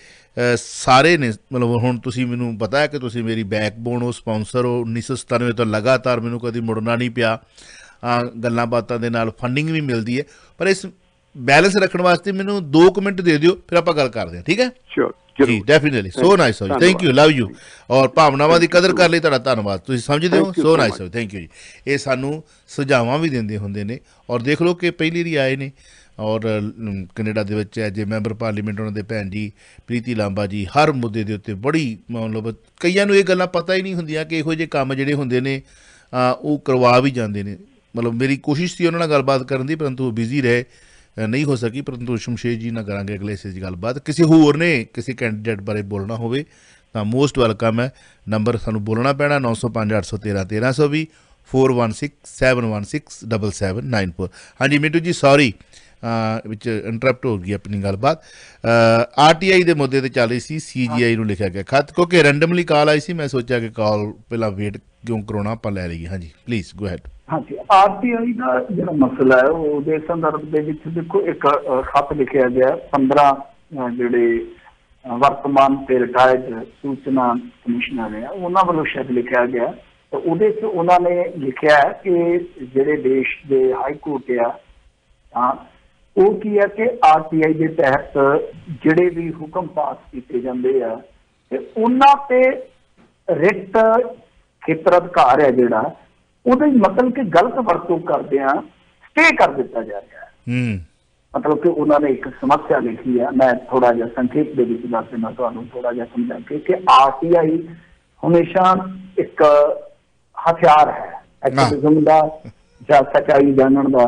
ਸਾਰੇ ਨੇ ਮਤਲਬ ਹੁਣ ਤੁਸੀਂ ਮੈਨੂੰ ਪਤਾ ਹੈ ਕਿ ਤੁਸੀਂ ਮੇਰੀ ਬੈਕਬੋਨ ਹੋ, ਸਪਾਂਸਰ ਹੋ। 1997 ਤੋਂ ਲਗਾਤਾਰ ਮੈਨੂੰ ਕਦੀ ਮੁੜਨਾ ਨਹੀਂ ਪਿਆ, ਗੱਲਾਂ ਬਾਤਾਂ ਦੇ ਨਾਲ ਫੰਡਿੰਗ ਵੀ ਮਿਲਦੀ ਹੈ, ਪਰ ਇਸ ਬੈਲੈਂਸ ਰੱਖਣ ਵਾਸਤੇ ਮੈਨੂੰ 2 ਮਿੰਟ ਦੇ ਦਿਓ, ਫਿਰ ਆਪਾਂ ਗੱਲ ਕਰਦੇ ਹਾਂ, ਠੀਕ ਹੈ ਜੀ? ਡੈਫੀਨੇਟਲੀ। ਸੋ ਨਾਈਸ ਹੋ ਜੀ, ਥੈਂਕ ਯੂ, ਲਵ ਯੂ। ਔਰ ਭਾਵਨਾਵਾਂ ਦੀ ਕਦਰ ਕਰ ਲਈ ਤੁਹਾਡਾ ਧੰਨਵਾਦ, ਤੁਸੀਂ ਸਮਝਦੇ ਹੋ। ਸੋ ਨਾਈਸ ਹੋ, ਥੈਂਕ ਯੂ ਜੀ। ਇਹ ਸਾਨੂੰ ਸੁਝਾਵਾਂ ਵੀ ਦਿੰਦੇ ਹੁੰਦੇ ਨੇ, ਔਰ ਦੇਖ ਲਓ ਕਿ ਪਹਿਲੀ ਵਾਰੀ ਆਏ ਨੇ ਔਰ ਕੈਨੇਡਾ ਦੇ ਵਿੱਚ ਐਜ ਏ ਮੈਂਬਰ ਪਾਰਲੀਮੈਂਟ ਉਹਨਾਂ ਦੇ ਭੈਣ ਜੀ ਪ੍ਰੀਤੀ ਲਾਂਬਾ ਜੀ ਹਰ ਮੁੱਦੇ ਦੇ ਉੱਤੇ ਬੜੀ ਮਤਲਬ ਕਈਆਂ ਨੂੰ ਇਹ ਗੱਲਾਂ ਪਤਾ ਹੀ ਨਹੀਂ ਹੁੰਦੀਆਂ ਕਿ ਇਹੋ ਜਿਹੇ ਕੰਮ ਜਿਹੜੇ ਹੁੰਦੇ ਨੇ ਉਹ ਕਰਵਾ ਵੀ ਜਾਂਦੇ ਨੇ। ਮਤਲਬ ਮੇਰੀ ਕੋਸ਼ਿਸ਼ ਸੀ ਉਹਨਾਂ ਨਾਲ ਗੱਲਬਾਤ ਕਰਨ ਦੀ, ਪਰੰਤੂ ਉਹ ਬਿਜ਼ੀ ਰਹੇ, ਨਹੀਂ ਹੋ ਸਕੀ। ਪਰੰਤੂ ਸ਼ਮਸ਼ੇਰ ਜੀ ਨਾਲ ਕਰਾਂਗੇ ਅਗਲੇ ਹਿੱਸੇ 'ਚ ਗੱਲਬਾਤ। ਕਿਸੇ ਹੋਰ ਨੇ ਕਿਸੇ ਕੈਂਡੀਡੇਟ ਬਾਰੇ ਬੋਲਣਾ ਹੋਵੇ ਤਾਂ ਮੋਸਟ ਵੈਲਕਮ ਹੈ। ਨੰਬਰ ਸਾਨੂੰ ਬੋਲਣਾ ਪੈਣਾ 905 813 1320 4167167794। ਹਾਂਜੀ ਮਿੰਟੂ ਜੀ, ਸੌਰੀ ਵਿੱਚ ਇੰਟਰਪਟ ਹੋ ਗਈ ਆਪਣੀ ਗੱਲਬਾਤ। RTI ਦੇ ਮੁੱਦੇ 'ਤੇ ਚੱਲ ਰਹੀ ਸੀ, CGI ਨੂੰ ਲਿਖਿਆ ਗਿਆ ਖੱਤ, ਕਿਉਂਕਿ ਰੈਂਡਮਲੀ ਕਾਲ ਆਈ ਸੀ, ਮੈਂ ਸੋਚਿਆ ਕਿ ਕਾਲ ਪਹਿਲਾਂ ਵੇਟ ਕਿਉਂ ਕਰਾਉਣਾ, ਆਪਾਂ ਲੈ ਲਈਏ। ਹਾਂਜੀ ਪਲੀਜ਼ ਗੋ ਹੈਡ। ਹਾਂਜੀ, RTI ਦਾ ਜਿਹੜਾ ਮਸਲਾ ਹੈ ਉਹਦੇ ਸੰਦਰਭ ਦੇ ਵਿੱਚ ਦੇਖੋ ਇੱਕ ਖੱਤ ਲਿਖਿਆ ਗਿਆ 15 ਜਿਹੜੇ ਵਰਤਮਾਨ ਤੇ ਰਿਟਾਇਰਡ ਸੂਚਨਾ ਕਮਿਸ਼ਨਰ ਹੈ ਉਹਨਾਂ ਵੱਲੋਂ ਸ਼ਾਇਦ ਲਿਖਿਆ ਗਿਆ। ਤਾਂ ਉਹਦੇ 'ਚ ਉਹਨਾਂ ਨੇ ਲਿਖਿਆ ਕਿ ਜਿਹੜੇ ਦੇਸ਼ ਦੇ ਹਾਈ ਕੋਰਟ ਆ ਤਾਂ ਉਹ ਕੀ ਹੈ ਕਿ RTI ਦੇ ਤਹਿਤ ਜਿਹੜੇ ਵੀ ਹੁਕਮ ਪਾਸ ਕੀਤੇ ਜਾਂਦੇ ਆ ਤੇ ਉਹਨਾਂ ਤੇ ਰਿਟ ਖੇਤਰ ਅਧਿਕਾਰ ਹੈ ਜਿਹੜਾ ਉਹਦੇ ਮਤਲਬ ਕਿ ਗਲਤ ਵਰਤੋਂ ਕਰਦਿਆਂ ਸਟੇ ਕਰ ਦਿੱਤਾ ਜਾ ਰਿਹਾ ਹੈ। ਮਤਲਬ ਕਿ ਉਹਨਾਂ ਨੇ ਇੱਕ ਸਮੱਸਿਆ ਲਿਖੀ ਹੈ, ਮੈਂ ਥੋੜਾ ਜਿਹਾ ਸੰਖੇਪ ਦੇ ਵਿੱਚ ਦੱਸ ਦੇਣਾ ਤੁਹਾਨੂੰ, ਥੋੜਾ ਜਿਹਾ ਸਮਝਾ ਕੇ ਕਿ RTI ਹਮੇਸ਼ਾ ਇੱਕ ਹਥਿਆਰ ਹੈ ਐਕਟਿਵਿਜ਼ਮ ਦਾ ਜਾਂ ਸੱਚਾਈ ਜਾਣਨ ਦਾ।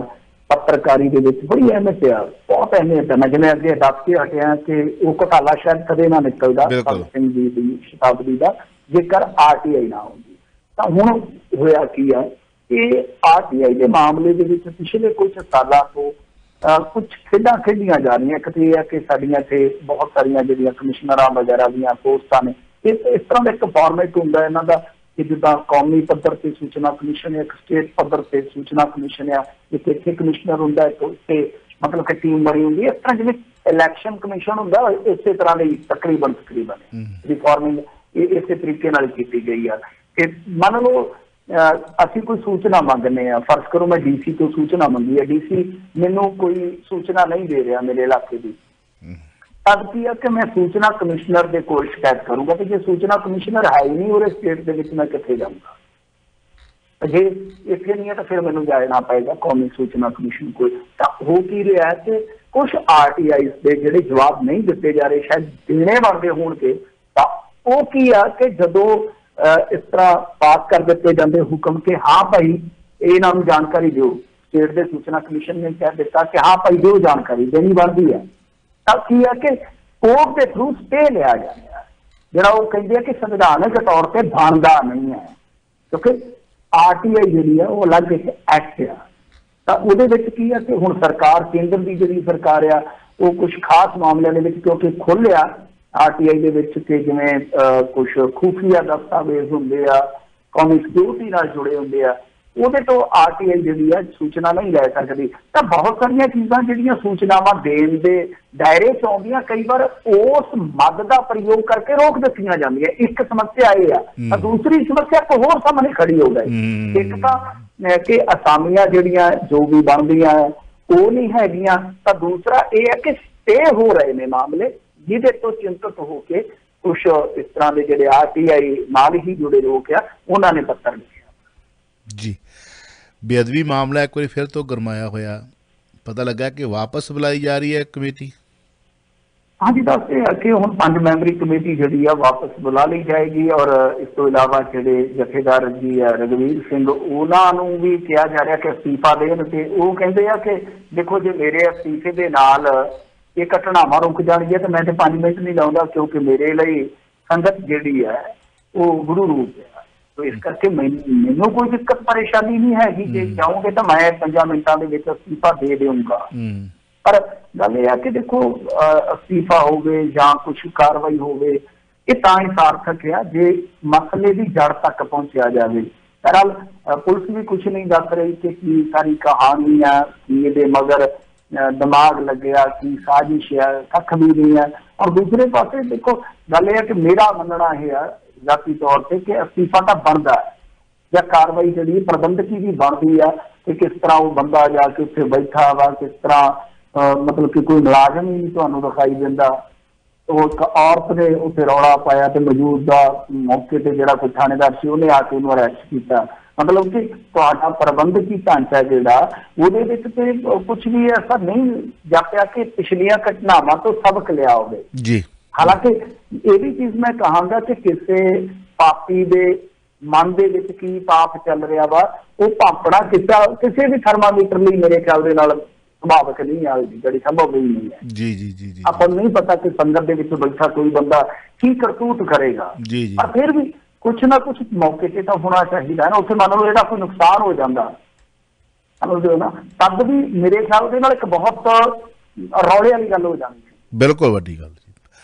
ਪੱਤਰਕਾਰੀ ਦੇ ਵਿੱਚ ਬੜੀ ਅਹਿਮੀਅਤ ਆ, ਬਹੁਤ ਅਹਿਮੀਅਤ ਹੈ। ਮੈਂ ਜਿਵੇਂ ਅੱਗੇ ਦੱਸ ਕੇ ਹਟਿਆ ਕਿ ਉਹ ਘੁਟਾਲਾ ਸ਼ਾਇਦ ਕਦੇ ਨਾ ਨਿਕਲਦਾ ਭਗਤ ਸਿੰਘ ਜੀ ਦੀ ਸ਼ਤਾਬਦੀ ਦਾ ਜੇਕਰ RTI ਨਾ ਹੁੰਦੀ। ਤਾਂ ਹੁਣ ਹੋਇਆ ਕੀ ਹੈ ਕਿ RTI ਦੇ ਮਾਮਲੇ ਦੇ ਵਿੱਚ ਪਿਛਲੇ ਕੁਝ ਸਾਲਾਂ ਤੋਂ ਕੁਝ ਖੇਡਾਂ ਖੇਡੀਆਂ ਜਾ ਰਹੀਆਂ। ਇੱਕ ਤਾਂ ਇਹ ਹੈ ਕਿ ਸਾਡੀਆਂ ਇੱਥੇ ਬਹੁਤ ਸਾਰੀਆਂ ਜਿਹੜੀਆਂ ਕਮਿਸ਼ਨਰਾਂ ਵਗੈਰਾ ਦੀਆਂ ਪੋਸਟਾਂ ਨੇ, ਇਸ ਤਰ੍ਹਾਂ ਦਾ ਇੱਕ ਫਾਰਮੈਟ ਹੁੰਦਾ ਇਹਨਾਂ ਦਾ ਕਿ ਜਿੱਦਾਂ ਕੌਮੀ ਪੱਧਰ ਤੇ ਸੂਚਨਾ ਕਮਿਸ਼ਨ ਹੈ, ਇੱਕ ਸਟੇਟ ਪੱਧਰ ਤੇ ਸੂਚਨਾ ਕਮਿਸ਼ਨ ਆ, ਇੱਕ ਇੱਥੇ ਕਮਿਸ਼ਨਰ ਹੁੰਦਾ, ਤੇ ਮਤਲਬ ਕਿ ਟੀਮ ਬਣੀ ਹੁੰਦੀ ਹੈ। ਇਸ ਤਰ੍ਹਾਂ ਜਿਵੇਂ ਇਲੈਕਸ਼ਨ ਕਮਿਸ਼ਨ ਹੁੰਦਾ ਇਸੇ ਤਰ੍ਹਾਂ ਦੀ ਤਕਰੀਬਨ ਰਿਫਾਰਮਿੰਗ ਇਸੇ ਤਰੀਕੇ ਨਾਲ ਕੀਤੀ ਗਈ ਆ। ਕਿ ਮੰਨ ਲਓ ਅਸੀਂ ਕੋਈ ਸੂਚਨਾ ਮੰਗਦੇ ਹਾਂ, ਫਰਜ਼ ਕਰੋ ਮੈਂ DC ਤੋਂ ਸੂਚਨਾ ਮੰਗੀ ਹੈ, DC ਮੈਨੂੰ ਕੋਈ ਸੂਚਨਾ ਨਹੀਂ ਦੇ ਰਿਹਾ ਮੇਰੇ ਇਲਾਕੇ ਦੀ, ਤਦ ਕੀ ਹੈ ਕਿ ਮੈਂ ਸੂਚਨਾ ਕਮਿਸ਼ਨਰ ਦੇ ਕੋਲ ਸ਼ਿਕਾਇਤ ਕਰੂੰਗਾ ਕਿ ਜੇ ਸੂਚਨਾ ਕਮਿਸ਼ਨਰ ਹੈ ਹੀ ਨਹੀਂ ਉਹਦੇ ਸਟੇਟ ਦੇ ਵਿੱਚ ਮੈਂ ਕਿੱਥੇ ਜਾਊਂਗਾ। ਜੇ ਇੱਥੇ ਨਹੀਂ ਹੈ ਤਾਂ ਫਿਰ ਮੈਨੂੰ ਜਾਣਾ ਪਏਗਾ ਕੌਮੀ ਸੂਚਨਾ ਕਮਿਸ਼ਨ ਕੋਲ। ਤਾਂ ਹੋ ਕੀ ਰਿਹਾ ਕਿ ਕੁਛ RTI ਦੇ ਜਿਹੜੇ ਜਵਾਬ ਨਹੀਂ ਦਿੱਤੇ ਜਾ ਰਹੇ, ਸ਼ਾਇਦ ਦੇਣੇ ਬਣਦੇ ਹੋਣਗੇ, ਤਾਂ ਉਹ ਕੀ ਆ ਕਿ ਜਦੋਂ ਇਸ ਤਰ੍ਹਾਂ ਪਾਸ ਕਰ ਦਿੱਤੇ ਜਾਂਦੇ ਹੁਕਮ ਕਿ ਹਾਂ ਭਾਈ ਇਹਨਾਂ ਨੂੰ ਜਾਣਕਾਰੀ ਦਿਓ, ਸਟੇਟ ਦੇ ਸੂਚਨਾ ਕਮਿਸ਼ਨ ਨੇ ਕਹਿ ਦਿੱਤਾ ਕਿ ਹਾਂ ਭਾਈ ਦਿਓ, ਜਾਣਕਾਰੀ ਦੇਣੀ ਬਣਦੀ ਹੈ, ਤਾਂ ਕੀ ਹੈ ਕਿ ਕੋਰਟ ਦੇ ਥਰੂ ਸਟੇ ਲਿਆ ਜਾਂਦਾ ਜਿਹੜਾ ਉਹ ਕਹਿੰਦੇ ਆ ਕਿ ਸੰਵਿਧਾਨਕ ਤੌਰ ਤੇ ਬਣਦਾ ਨਹੀਂ ਹੈ, ਕਿਉਂਕਿ RTI ਜਿਹੜੀ ਆ ਉਹ ਅਲੱਗ ਇੱਕ ਐਕਟ ਆ। ਤਾਂ ਉਹਦੇ ਵਿੱਚ ਕੀ ਹੈ ਕਿ ਹੁਣ ਸਰਕਾਰ, ਕੇਂਦਰ ਦੀ ਜਿਹੜੀ ਸਰਕਾਰ ਆ ਉਹ ਕੁਝ ਖਾਸ ਮਾਮਲਿਆਂ ਦੇ ਵਿੱਚ ਕਿਉਂਕਿ ਖੋਲ੍ਹਿਆ RTI ਦੇ ਵਿੱਚ ਕਿ ਜਿਵੇਂ ਕੁਝ ਖੂਫੀਆ ਦਸਤਾਵੇਜ਼ ਹੁੰਦੇ ਆ, ਕੌਮੀ ਸਿਕਿਉਰਿਟੀ ਨਾਲ ਜੁੜੇ ਹੁੰਦੇ ਆ, ਉਹਦੇ ਤੋਂ ਆਰਟੀਆਈ ਜਿਹੜੀ ਆ ਸੂਚਨਾ ਨਹੀਂ ਲੈ ਸਕਦੀ। ਤਾਂ ਬਹੁਤ ਸਾਰੀਆਂ ਚੀਜ਼ਾਂ ਜਿਹੜੀਆਂ ਸੂਚਨਾਵਾਂ ਦੇਣ ਦੇ ਦਾਇਰੇ 'ਚ ਆਉਂਦੀਆਂ, ਕਈ ਵਾਰ ਉਸ ਮੱਦ ਦਾ ਪ੍ਰਯੋਗ ਕਰਕੇ ਰੋਕ ਦਿੱਤੀਆਂ ਜਾਂਦੀਆਂ। ਇੱਕ ਸਮੱਸਿਆ ਇਹ ਆ, ਤਾਂ ਦੂਸਰੀ ਸਮੱਸਿਆ ਇੱਕ ਹੋਰ ਸਾਹਮਣੇ ਖੜੀ ਹੋ ਗਈ। ਇੱਕ ਤਾਂ ਕਿ ਅਸਾਮੀਆਂ ਜਿਹੜੀਆਂ ਜੋ ਵੀ ਬਣਦੀਆਂ ਉਹ ਨਹੀਂ ਹੈਗੀਆਂ, ਤਾਂ ਦੂਸਰਾ ਇਹ ਹੈ ਕਿ ਸਟੇ ਹੋ ਰਹੇ ਨੇ ਮਾਮਲੇ, ਜਿਹਦੇ ਤੋਂ ਚਿੰਤਤ ਹੋ ਕੇ ਕੁਛ ਇਸ ਤਰ੍ਹਾਂ ਦੇ ਜਿਹੜੇ ਆਰਟੀਆਈ ਨਾਲ ਹੀ ਜੁੜੇ ਲੋਕ ਆ ਉਹਨਾਂ ਨੇ ਪੱਤਰ ਲਿਖਿਆ ਜੀ। ਬੇਅਦਬੀ ਮਾਮਲਾ ਇੱਕ ਵਾਰੀ ਫਿਰ ਤੋਂ ਗਰਮਾਇਆ ਹੋਇਆ, ਪਤਾ ਲੱਗਾ ਕਿ ਵਾਪਸ ਬੁਲਾਈ ਜਾ ਰਹੀ ਹੈ ਕਮੇਟੀ। ਹਾਂਜੀ, ਦੱਸਦੇ ਆ ਕਿ ਹੁਣ 5 ਮੈਂਬਰੀ ਕਮੇਟੀ ਜਿਹੜੀ ਆ ਵਾਪਸ ਬੁਲਾ ਲਈ ਜਾਏਗੀ, ਔਰ ਇਸ ਤੋਂ ਇਲਾਵਾ ਜਿਹੜੇ ਜਥੇਦਾਰ ਜੀ ਆ ਰਘਵੀਰ ਸਿੰਘ, ਉਹਨਾਂ ਨੂੰ ਵੀ ਕਿਹਾ ਜਾ ਰਿਹਾ ਕਿ ਅਸਤੀਫਾ ਦੇਣ। ਤੇ ਉਹ ਕਹਿੰਦੇ ਆ ਕਿ ਦੇਖੋ ਜੇ ਮੇਰੇ ਅਸਤੀਫੇ ਦੇ ਨਾਲ ਇਹ ਘਟਨਾਵਾਂ ਰੁਕ ਜਾਣਗੀਆਂ ਤਾਂ ਮੈਂ ਤੇ 5 ਮਿੰਟ ਨਹੀਂ ਲਾਉਂਦਾ, ਕਿਉਂਕਿ ਮੇਰੇ ਲਈ ਸੰਗਤ ਜਿਹੜੀ ਹੈ ਉਹ ਗੁਰੂ ਰੂਪ ਹੈ। ਤੋ ਇਸ ਕਰਕੇ ਮੈਨੂੰ ਕੋਈ ਦਿੱਕਤ ਪਰੇਸ਼ਾਨੀ ਨਹੀਂ ਹੈਗੀ, ਜੇ ਚਾਹੋਗੇ ਤਾਂ ਮੈਂ 5 ਮਿੰਟਾਂ ਦੇ ਵਿੱਚ ਅਸਤੀਫਾ ਦੇ ਦੇਵਾਂਗਾ। ਪਰ ਗੱਲ ਇਹ ਆ ਕਿ ਦੇਖੋ ਅਸਤੀਫਾ ਹੋਵੇ ਜਾਂ ਕੁਛ ਕਾਰਵਾਈ ਹੋਵੇ, ਇਹ ਤਾਂ ਹੀ ਸਾਰਥਕ ਆ ਜੇ ਮਸਲੇ ਦੀ ਜੜ ਤੱਕ ਪਹੁੰਚਿਆ ਜਾਵੇ। ਬਹਰਹਾਲ ਪੁਲਿਸ ਵੀ ਕੁਛ ਨਹੀਂ ਦੱਸ ਰਹੀ ਕਿ ਕੀ ਸਾਰੀ ਕਹਾਣੀ ਆ, ਕੀ ਇਹਦੇ ਮਗਰ ਦਿਮਾਗ ਲੱਗਿਆ, ਕੀ ਸਾਜ਼ਿਸ਼ ਹੈ, ਕੱਖ ਵੀ ਨਹੀਂ ਹੈ। ਔਰ ਦੂਸਰੇ ਪਾਸੇ ਦੇਖੋ ਗੱਲ ਇਹ ਹੈ ਕਿ ਮੇਰਾ ਮੰਨਣਾ ਇਹ ਆ ਜ਼ਾਤੀ ਤੌਰ ਤੇ ਕਿ ਅਸਤੀਫਾ ਤਾਂ ਬਣਦਾ ਹੈ, ਜਾਂ ਕਾਰਵਾਈ ਜਿਹੜੀ ਪ੍ਰਬੰਧਕੀ ਵੀ ਬਣਦੀ ਆ ਕਿ ਕਿਸ ਤਰ੍ਹਾਂ ਉਹ ਬੰਦਾ ਜਾ ਕੇ ਉੱਥੇ ਬੈਠਾ ਵਾ, ਕਿਸ ਤਰ੍ਹਾਂ ਮਤਲਬ ਕਿ ਕੋਈ ਮੁਲਾਜ਼ਮ ਹੀ ਤੁਹਾਨੂੰ ਦਿਖਾਈ ਦਿੰਦਾ। ਉਹ ਇੱਕ ਔਰਤ ਨੇ ਉੱਥੇ ਰੌਲਾ ਪਾਇਆ ਤੇ ਮੌਜੂਦਾ ਮੌਕੇ ਤੇ ਜਿਹੜਾ ਕੋਈ ਥਾਣੇਦਾਰ ਸੀ ਉਹਨੇ ਆ ਕੇ ਉਹਨੂੰ ਅਰੈਸਟ ਕੀਤਾ। ਮਤਲਬ ਕਿ ਤੁਹਾਡਾ ਪ੍ਰਬੰਧਕੀ ਢਾਂਚਾ ਜਿਹੜਾ ਉਹਦੇ ਵਿੱਚ ਤੇ ਕੁਛ ਵੀ ਐਸਾ ਨਹੀਂ ਜਾਪਿਆ ਕਿ ਪਿਛਲੀਆਂ ਘਟਨਾਵਾਂ ਤੋਂ ਸਬਕ ਲਿਆ ਹੋਵੇ ਜੀ। ਹਾਲਾਂਕਿ ਇਹ ਵੀ ਚੀਜ਼ ਮੈਂ ਕਹਾਂਗਾ ਕਿ ਕਿਸੇ ਪਾਪੀ ਦੇ ਮਨ ਦੇ ਵਿੱਚ ਕੀ ਪਾਪ ਚੱਲ ਰਿਹਾ ਵਾ, ਉਹ ਭਾਪਣਾ ਕਿਸੇ ਵੀ ਥਰਮਾਮੀਟਰ ਲਈ ਮੇਰੇ ਖਿਆਲ ਦੇ ਨਾਲ ਸੁਭਾਵਕ ਨਹੀਂ ਆ, ਜਿਹੜੀ ਸੰਭਵ ਵੀ ਨਹੀਂ ਹੈ। ਜੀ ਜੀ ਜੀ ਜੀ ਆਪਾਂ ਨੂੰ ਨਹੀਂ ਪਤਾ ਕਿ ਸੰਗਤ ਦੇ ਵਿੱਚ ਬੈਠਾ ਕੋਈ ਬੰਦਾ ਕੀ ਕਰਤੂਤ ਕਰੇਗਾ, ਪਰ ਫਿਰ ਵੀ ਕੁਛ ਨਾ ਕੁਛ ਮੌਕੇ ਤੇ ਤਾਂ ਹੋਣਾ ਚਾਹੀਦਾ ਨਾ। ਉੱਥੇ ਮੰਨ ਲਓ ਇਹਦਾ ਕੋਈ ਨੁਕਸਾਨ ਹੋ ਜਾਂਦਾ ਨਾ, ਤਦ ਵੀ ਮੇਰੇ ਖਿਆਲ ਦੇ ਨਾਲ ਇੱਕ ਬਹੁਤ ਰੌਲੇ ਵਾਲੀ ਗੱਲ ਹੋ ਜਾਂਦੀ ਹੈ। ਬਿਲਕੁਲ ਵੱਡੀ ਗੱਲ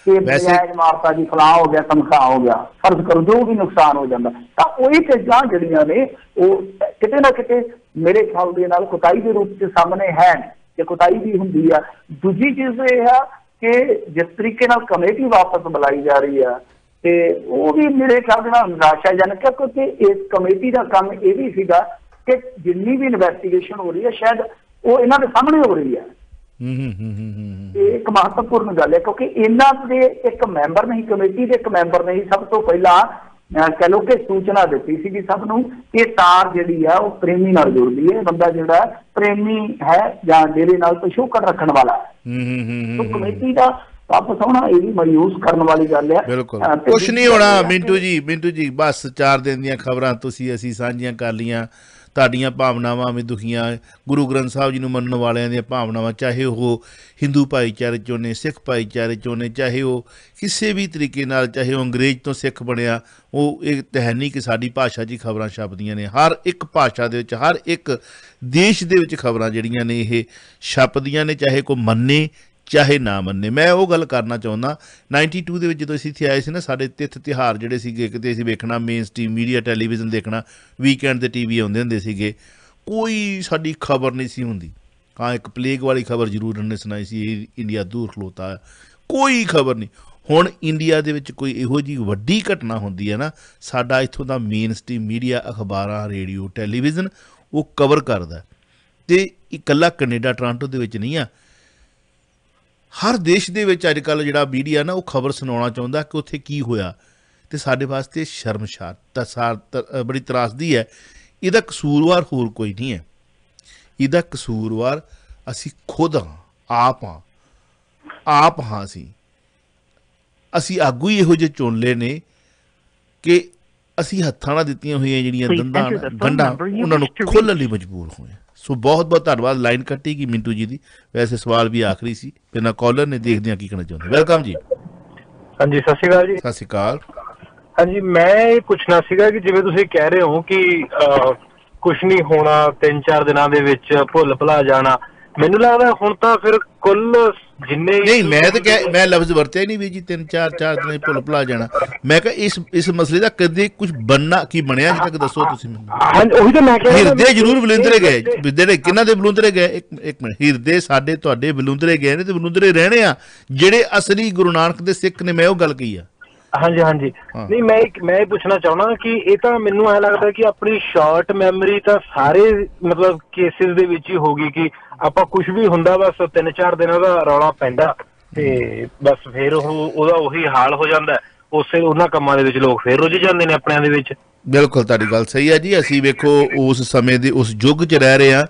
ਵੈਸੇ ਮਾਰਤਾ ਜੀ, ਫਲਾਹ ਹੋ ਗਿਆ, ਤਮਖਾਹ ਹੋ ਗਿਆ, ਫਰਜ਼ ਕਰੋ ਜੋ ਵੀ ਨੁਕਸਾਨ ਹੋ ਜਾਂਦਾ, ਤਾਂ ਉਹੀ ਚੀਜ਼ਾਂ ਜਿਹੜੀਆਂ ਨੇ ਉਹ ਕਿਤੇ ਨਾ ਕਿਤੇ ਮੇਰੇ ਖਿਆਲ ਦੇ ਨਾਲ ਕੁਤਾਈ ਦੇ ਰੂਪ ਚ ਸਾਹਮਣੇ ਹੈ ਕਿ ਕੁਤਾਈ ਵੀ ਹੁੰਦੀ ਆ। ਦੂਜੀ ਚੀਜ਼ ਇਹ ਆ ਕਿ ਜਿਸ ਤਰੀਕੇ ਨਾਲ ਕਮੇਟੀ ਵਾਪਸ ਬੁਲਾਈ ਜਾ ਰਹੀ ਆ ਤੇ ਉਹ ਵੀ ਮੇਰੇ ਖਿਆਲ ਦੇ ਨਾਲ ਨਿਰਾਸ਼ਾਜਨਕ ਹੈ, ਕਿਉਂਕਿ ਇਸ ਕਮੇਟੀ ਦਾ ਕੰਮ ਇਹ ਵੀ ਸੀਗਾ ਕਿ ਜਿੰਨੀ ਵੀ ਇਨਵੈਸਟੀਗੇਸ਼ਨ ਹੋ ਰਹੀ ਹੈ ਸ਼ਾਇਦ ਉਹ ਇਹਨਾਂ ਦੇ ਸਾਹਮਣੇ ਹੋ ਰਹੀ ਹੈ। ਇਹ ਇੱਕ ਮਹੱਤਵਪੂਰਨ ਗੱਲ ਹੈ, ਕਿਉਂਕਿ ਇਹਨਾਂ ਦੇ ਇੱਕ ਮੈਂਬਰ ਨਹੀਂ, ਕਮੇਟੀ ਦੇ ਇੱਕ ਮੈਂਬਰ ਨਹੀਂ ਸਭ ਤੋਂ ਪਹਿਲਾਂ ਕਹਿ ਲਓ ਕਿ ਸੂਚਨਾ ਦਿੱਤੀ ਸੀਗੀ ਸਭ ਨੂੰ ਕਿ ਤਾਰ ਜਿਹੜੀ ਆ ਉਹ ਪ੍ਰੇਮੀ ਨਾਲ ਜੁੜਦੀ ਹੈ, ਬੰਦਾ ਜਿਹੜਾ ਪ੍ਰੇਮੀ ਹੈ ਜਾਂ ਡੇਰੇ ਨਾਲ ਪਿਛੋਕੜ ਰੱਖਣ ਵਾਲਾ ਹੈ। ਕਮੇਟੀ ਦਾ ਵਾਪਸ ਆਉਣਾ ਇਹ ਵੀ ਮਾਯੂਸ ਕਰਨ ਵਾਲੀ ਗੱਲ ਹੈ। ਬਿਲਕੁਲ ਕੁਛ ਨਹੀਂ ਹੋਣਾ ਮਿੰਟੂ ਜੀ ਬਸ 4 ਦਿਨ ਦੀਆਂ ਖਬਰਾਂ ਤੁਸੀਂ ਅਸੀਂ ਸਾਂਝੀਆਂ ਕਰ ਲਈਆਂ। ਤੁਹਾਡੀਆਂ ਭਾਵਨਾਵਾਂ ਵੀ ਦੁਖੀਆਂ, ਗੁਰੂ ਗ੍ਰੰਥ ਸਾਹਿਬ ਜੀ ਨੂੰ ਮੰਨਣ ਵਾਲਿਆਂ ਦੀਆਂ ਭਾਵਨਾਵਾਂ, ਚਾਹੇ ਉਹ ਹਿੰਦੂ ਭਾਈਚਾਰੇ 'ਚੋਂ ਨੇ, ਸਿੱਖ ਭਾਈਚਾਰੇ 'ਚੋਂ ਨੇ, ਚਾਹੇ ਉਹ ਕਿਸੇ ਵੀ ਤਰੀਕੇ ਨਾਲ, ਚਾਹੇ ਉਹ ਅੰਗਰੇਜ਼ ਤੋਂ ਸਿੱਖ ਬਣਿਆ, ਉਹ ਇਹ ਤਾਂ ਹੈ ਨਹੀਂ ਕਿ ਸਾਡੀ ਭਾਸ਼ਾ 'ਚ ਹੀ ਖਬਰਾਂ ਛਪਦੀਆਂ ਨੇ। ਹਰ ਇੱਕ ਭਾਸ਼ਾ ਦੇ ਵਿੱਚ, ਹਰ ਇੱਕ ਦੇਸ਼ ਦੇ ਵਿੱਚ ਖਬਰਾਂ ਜਿਹੜੀਆਂ ਨੇ ਇਹ ਛਪਦੀਆਂ ਨੇ, ਚਾਹੇ ਕੋਈ ਮੰਨੇ ਚਾਹੇ ਨਾ ਮੰਨੇ। ਮੈਂ ਉਹ ਗੱਲ ਕਰਨਾ ਚਾਹੁੰਦਾ 92 ਦੇ ਵਿੱਚ ਜਦੋਂ ਅਸੀਂ ਇੱਥੇ ਆਏ ਸੀ ਨਾ, ਸਾਡੇ ਤਿੱਥ ਤਿਉਹਾਰ ਜਿਹੜੇ ਸੀਗੇ, ਕਿਤੇ ਅਸੀਂ ਵੇਖਣਾ ਮੇਨ ਸਟ੍ਰੀਮ ਮੀਡੀਆ ਟੈਲੀਵਿਜ਼ਨ ਦੇਖਣਾ, ਵੀਕਐਂਡ ਦੇ TV ਆਉਂਦੇ ਹੁੰਦੇ ਸੀਗੇ, ਕੋਈ ਸਾਡੀ ਖਬਰ ਨਹੀਂ ਸੀ ਹੁੰਦੀ। ਹਾਂ ਇੱਕ ਪਲੇਗ ਵਾਲੀ ਖਬਰ ਜ਼ਰੂਰ ਉਹਨੇ ਸੁਣਾਈ ਸੀ, ਇਹ ਇੰਡੀਆ ਦੂਰ ਖਲੋਤਾ, ਕੋਈ ਖਬਰ ਨਹੀਂ। ਹੁਣ ਇੰਡੀਆ ਦੇ ਵਿੱਚ ਕੋਈ ਇਹੋ ਜਿਹੀ ਵੱਡੀ ਘਟਨਾ ਹੁੰਦੀ ਹੈ ਨਾ, ਸਾਡਾ ਇੱਥੋਂ ਦਾ ਮੇਨ ਸਟ੍ਰੀਮ ਮੀਡੀਆ, ਅਖਬਾਰਾਂ, ਰੇਡੀਓ, ਟੈਲੀਵਿਜ਼ਨ ਉਹ ਕਵਰ ਕਰਦਾ। ਅਤੇ ਇਕੱਲਾ ਕੈਨੇਡਾ ਟੋਰਾਂਟੋ ਦੇ ਵਿੱਚ ਨਹੀਂ ਆ, ਹਰ ਦੇਸ਼ ਦੇ ਵਿੱਚ ਅੱਜ ਕੱਲ੍ਹ ਜਿਹੜਾ ਮੀਡੀਆ ਨਾ ਉਹ ਖਬਰ ਸੁਣਾਉਣਾ ਚਾਹੁੰਦਾ ਕਿ ਉੱਥੇ ਕੀ ਹੋਇਆ, ਅਤੇ ਸਾਡੇ ਵਾਸਤੇ ਸ਼ਰਮਸਾਰ ਬੜੀ ਤਰਾਸਦੀ ਹੈ। ਇਹਦਾ ਕਸੂਰਵਾਰ ਹੋਰ ਕੋਈ ਨਹੀਂ ਹੈ, ਇਹਦਾ ਕਸੂਰਵਾਰ ਅਸੀਂ ਖੁਦ ਹਾਂ, ਆਪ ਹਾਂ। ਅਸੀਂ ਆਗੂ ਹੀ ਇਹੋ ਜਿਹੇ ਚੁਣ ਲਏ ਨੇ ਕਿ ਅਸੀਂ ਹੱਥਾਂ ਨਾਲ ਦਿੱਤੀਆਂ ਹੋਈਆਂ ਜਿਹੜੀਆਂ ਗੰਢਾਂ ਉਹਨਾਂ ਨੂੰ ਖੋਲ੍ਹਣ ਲਈ ਮਜਬੂਰ ਹੋਏ। ਸੋ ਬਹੁਤ ਬਹੁਤ ਧੰਨਵਾਦ। ਲਾਈਨ ਕੱਟੀ ਗਈ ਮਿੰਟੂ ਜੀ ਦੀ, ਵੈਸੇ ਸਵਾਲ ਵੀ ਆਖਰੀ ਸੀ, ਬਿਨਾਂ ਕਾਲਰ ਨੇ, ਦੇਖਦੇ ਹਾਂ ਕੀ ਕਹਿਣਾ ਚਾਹੁੰਦੇ। ਵੈਲਕਮ ਜੀ। ਹਾਂਜੀ ਸਤਿ ਸ਼੍ਰੀ ਅਕਾਲ ਜੀ। ਸਤਿ ਸ਼੍ਰੀ ਅਕਾਲ। ਹਾਂਜੀ ਮੈਂ ਇਹ ਪੁੱਛਣਾ ਸੀਗਾ ਕਿ ਜਿਵੇਂ ਤੁਸੀਂ ਕਹਿ ਰਹੇ ਹੋ ਕਿ ਕੁਛ ਨਹੀਂ ਹੋਣਾ, 3-4 ਦਿਨਾਂ ਦੇ ਵਿੱਚ ਭੁੱਲ ਭੁਲਾ ਜਾਣਾ, ਮੈਨੂੰ ਲੱਗਦਾ ਹੁਣ ਤਾਂ ਫਿਰ ਕੁੱਲ ਜਿੰਨੇ नहीं मैं तो क्या मैं लफ्ज वरत्या ही नहीं भी जी 3-4 दिन भुल भुला जाना मैं कहा इस मसले का कदे कुछ बनना की बनया अजे तक दसो तुसीं मैनूं ਹਾਂਜੀ ਉਹੀ ਤਾਂ ਮੈਂ ਕਹਿ ਰਿਹਾ ਹਿਰਦੇ ਜ਼ਰੂਰ ਬਲੁੰਦਰੇ ਗਏ ਜਿਹੜੇ ਕਿਹਨਾਂ ਦੇ ਬਲੁੰਦਰੇ ਗਏ ਇੱਕ ਮਿੰਟ ਹਿਰਦੇ ਸਾਡੇ ਤੁਹਾਡੇ ਬਲੁੰਦਰੇ ਗਏ ਨੇ ਤੇ ਬਲੁੰਦਰੇ ਰਹਿਣੇ ਆ ਜਿਹੜੇ ਅਸਲੀ ਗੁਰੂ ਨਾਨਕ ਦੇ ਸਿੱਖ ਨੇ ਮੈਂ ਉਹ ਗੱਲ ਕਹੀ ਆ ਹਾਂਜੀ ਹਾਂਜੀ ਨਹੀਂ ਮੈਂ ਇਹ ਪੁੱਛਣਾ ਚਾਹੁੰਦਾ ਕਿ ਇਹ ਤਾਂ ਮੈਨੂੰ ਐ ਲੱਗਦਾ ਕਿ ਆਪਣੀ ਸ਼ਾਰਟ ਮੈਮਰੀ ਤਾਂ ਸਾਰੇ ਮਤਲਬ ਕੇਸਿਸ ਦੇ ਵਿੱਚ ਹੀ ਹੋ ਗਈ ਕਿ ਆਪਾਂ ਕੁਝ ਵੀ ਹੁੰਦਾ ਬਸ 3-4 ਦਿਨਾਂ ਦਾ ਰੌਲਾ ਪੈਂਦਾ ਤੇ ਬਸ ਫਿਰ ਉਹਦਾ ਉਹੀ ਹਾਲ ਹੋ ਜਾਂਦਾ ਉਸੇ ਉਹਨਾਂ ਕੰਮਾਂ ਦੇ ਵਿੱਚ ਲੋਕ ਫਿਰ ਰੁੱਝ ਜਾਂਦੇ ਨੇ ਆਪਣਿਆਂ ਦੇ ਵਿੱਚ ਬਿਲਕੁਲ ਤੁਹਾਡੀ ਗੱਲ ਸਹੀ ਹੈ ਜੀ ਅਸੀਂ ਵੇਖੋ ਉਸ ਸਮੇਂ ਦੇ ਉਸ ਯੁੱਗ 'ਚ ਰਹਿ ਰਹੇ ਹਾਂ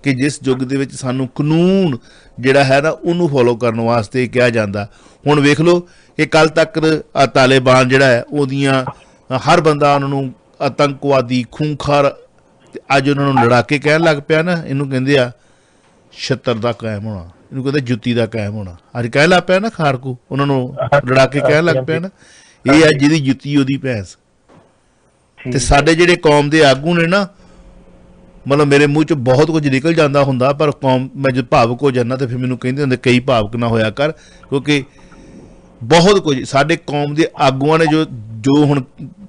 ਕਿ ਜਿਸ ਯੁੱਗ ਦੇ ਵਿੱਚ ਸਾਨੂੰ ਕਾਨੂੰਨ ਜਿਹੜਾ ਹੈ ਨਾ ਉਹਨੂੰ ਫੋਲੋ ਕਰਨ ਵਾਸਤੇ ਕਿਹਾ ਜਾਂਦਾ ਹੁਣ ਵੇਖ ਲਓ ਕਿ ਕੱਲ ਤੱਕ ਤਾਲਿਬਾਨ ਜਿਹੜਾ ਹੈ ਉਹਦੀਆਂ ਹਰ ਬੰਦਾ ਉਹਨਾਂ ਨੂੰ ਆਤੰਕਵਾਦੀ ਖੂੰਖਾਰ ਅੱਜ ਉਹਨਾਂ ਨੂੰ ਲੜਾ ਕੇ ਕਹਿਣ ਲੱਗ ਪਿਆ ਨਾ ਇਹਨੂੰ ਕਹਿੰਦੇ ਆ ਛੱਤਰ ਦਾ ਕਾਇਮ ਹੋਣਾ ਇਹਨੂੰ ਕਹਿੰਦੇ ਜੁੱਤੀ ਦਾ ਕਾਇਮ ਹੋਣਾ ਅੱਜ ਕਹਿਣ ਲੱਗ ਪਿਆ ਨਾ ਖਾੜਕੂ ਉਹਨਾਂ ਨੂੰ ਲੜਾ ਕੇ ਕਹਿਣ ਲੱਗ ਪਿਆ ਨਾ ਇਹ ਆ ਜਿਹਦੀ ਜੁੱਤੀ ਉਹਦੀ ਭੈਂਸ ਤੇ ਸਾਡੇ ਜਿਹੜੇ ਕੌਮ ਦੇ ਆਗੂ ਨੇ ਨਾ ਮਤਲਬ ਮੇਰੇ ਮੂੰਹ 'ਚ ਬਹੁਤ ਕੁਝ ਨਿਕਲ ਜਾਂਦਾ ਹੁੰਦਾ ਪਰ ਕੌਮ ਮੈਂ ਜਦ ਭਾਵੁਕ ਹੋ ਜਾਂਦਾ ਤੇ ਫਿਰ ਮੈਨੂੰ ਕਹਿੰਦੇ ਹੁੰਦੇ ਕਈ ਭਾਵੁਕ ਨਾ ਹੋਇਆ ਕਰ ਕਿਉਂਕਿ ਬਹੁਤ ਕੁਝ ਸਾਡੇ ਕੌਮ ਦੇ ਆਗੂਆਂ ਨੇ ਜੋ ਹੁਣ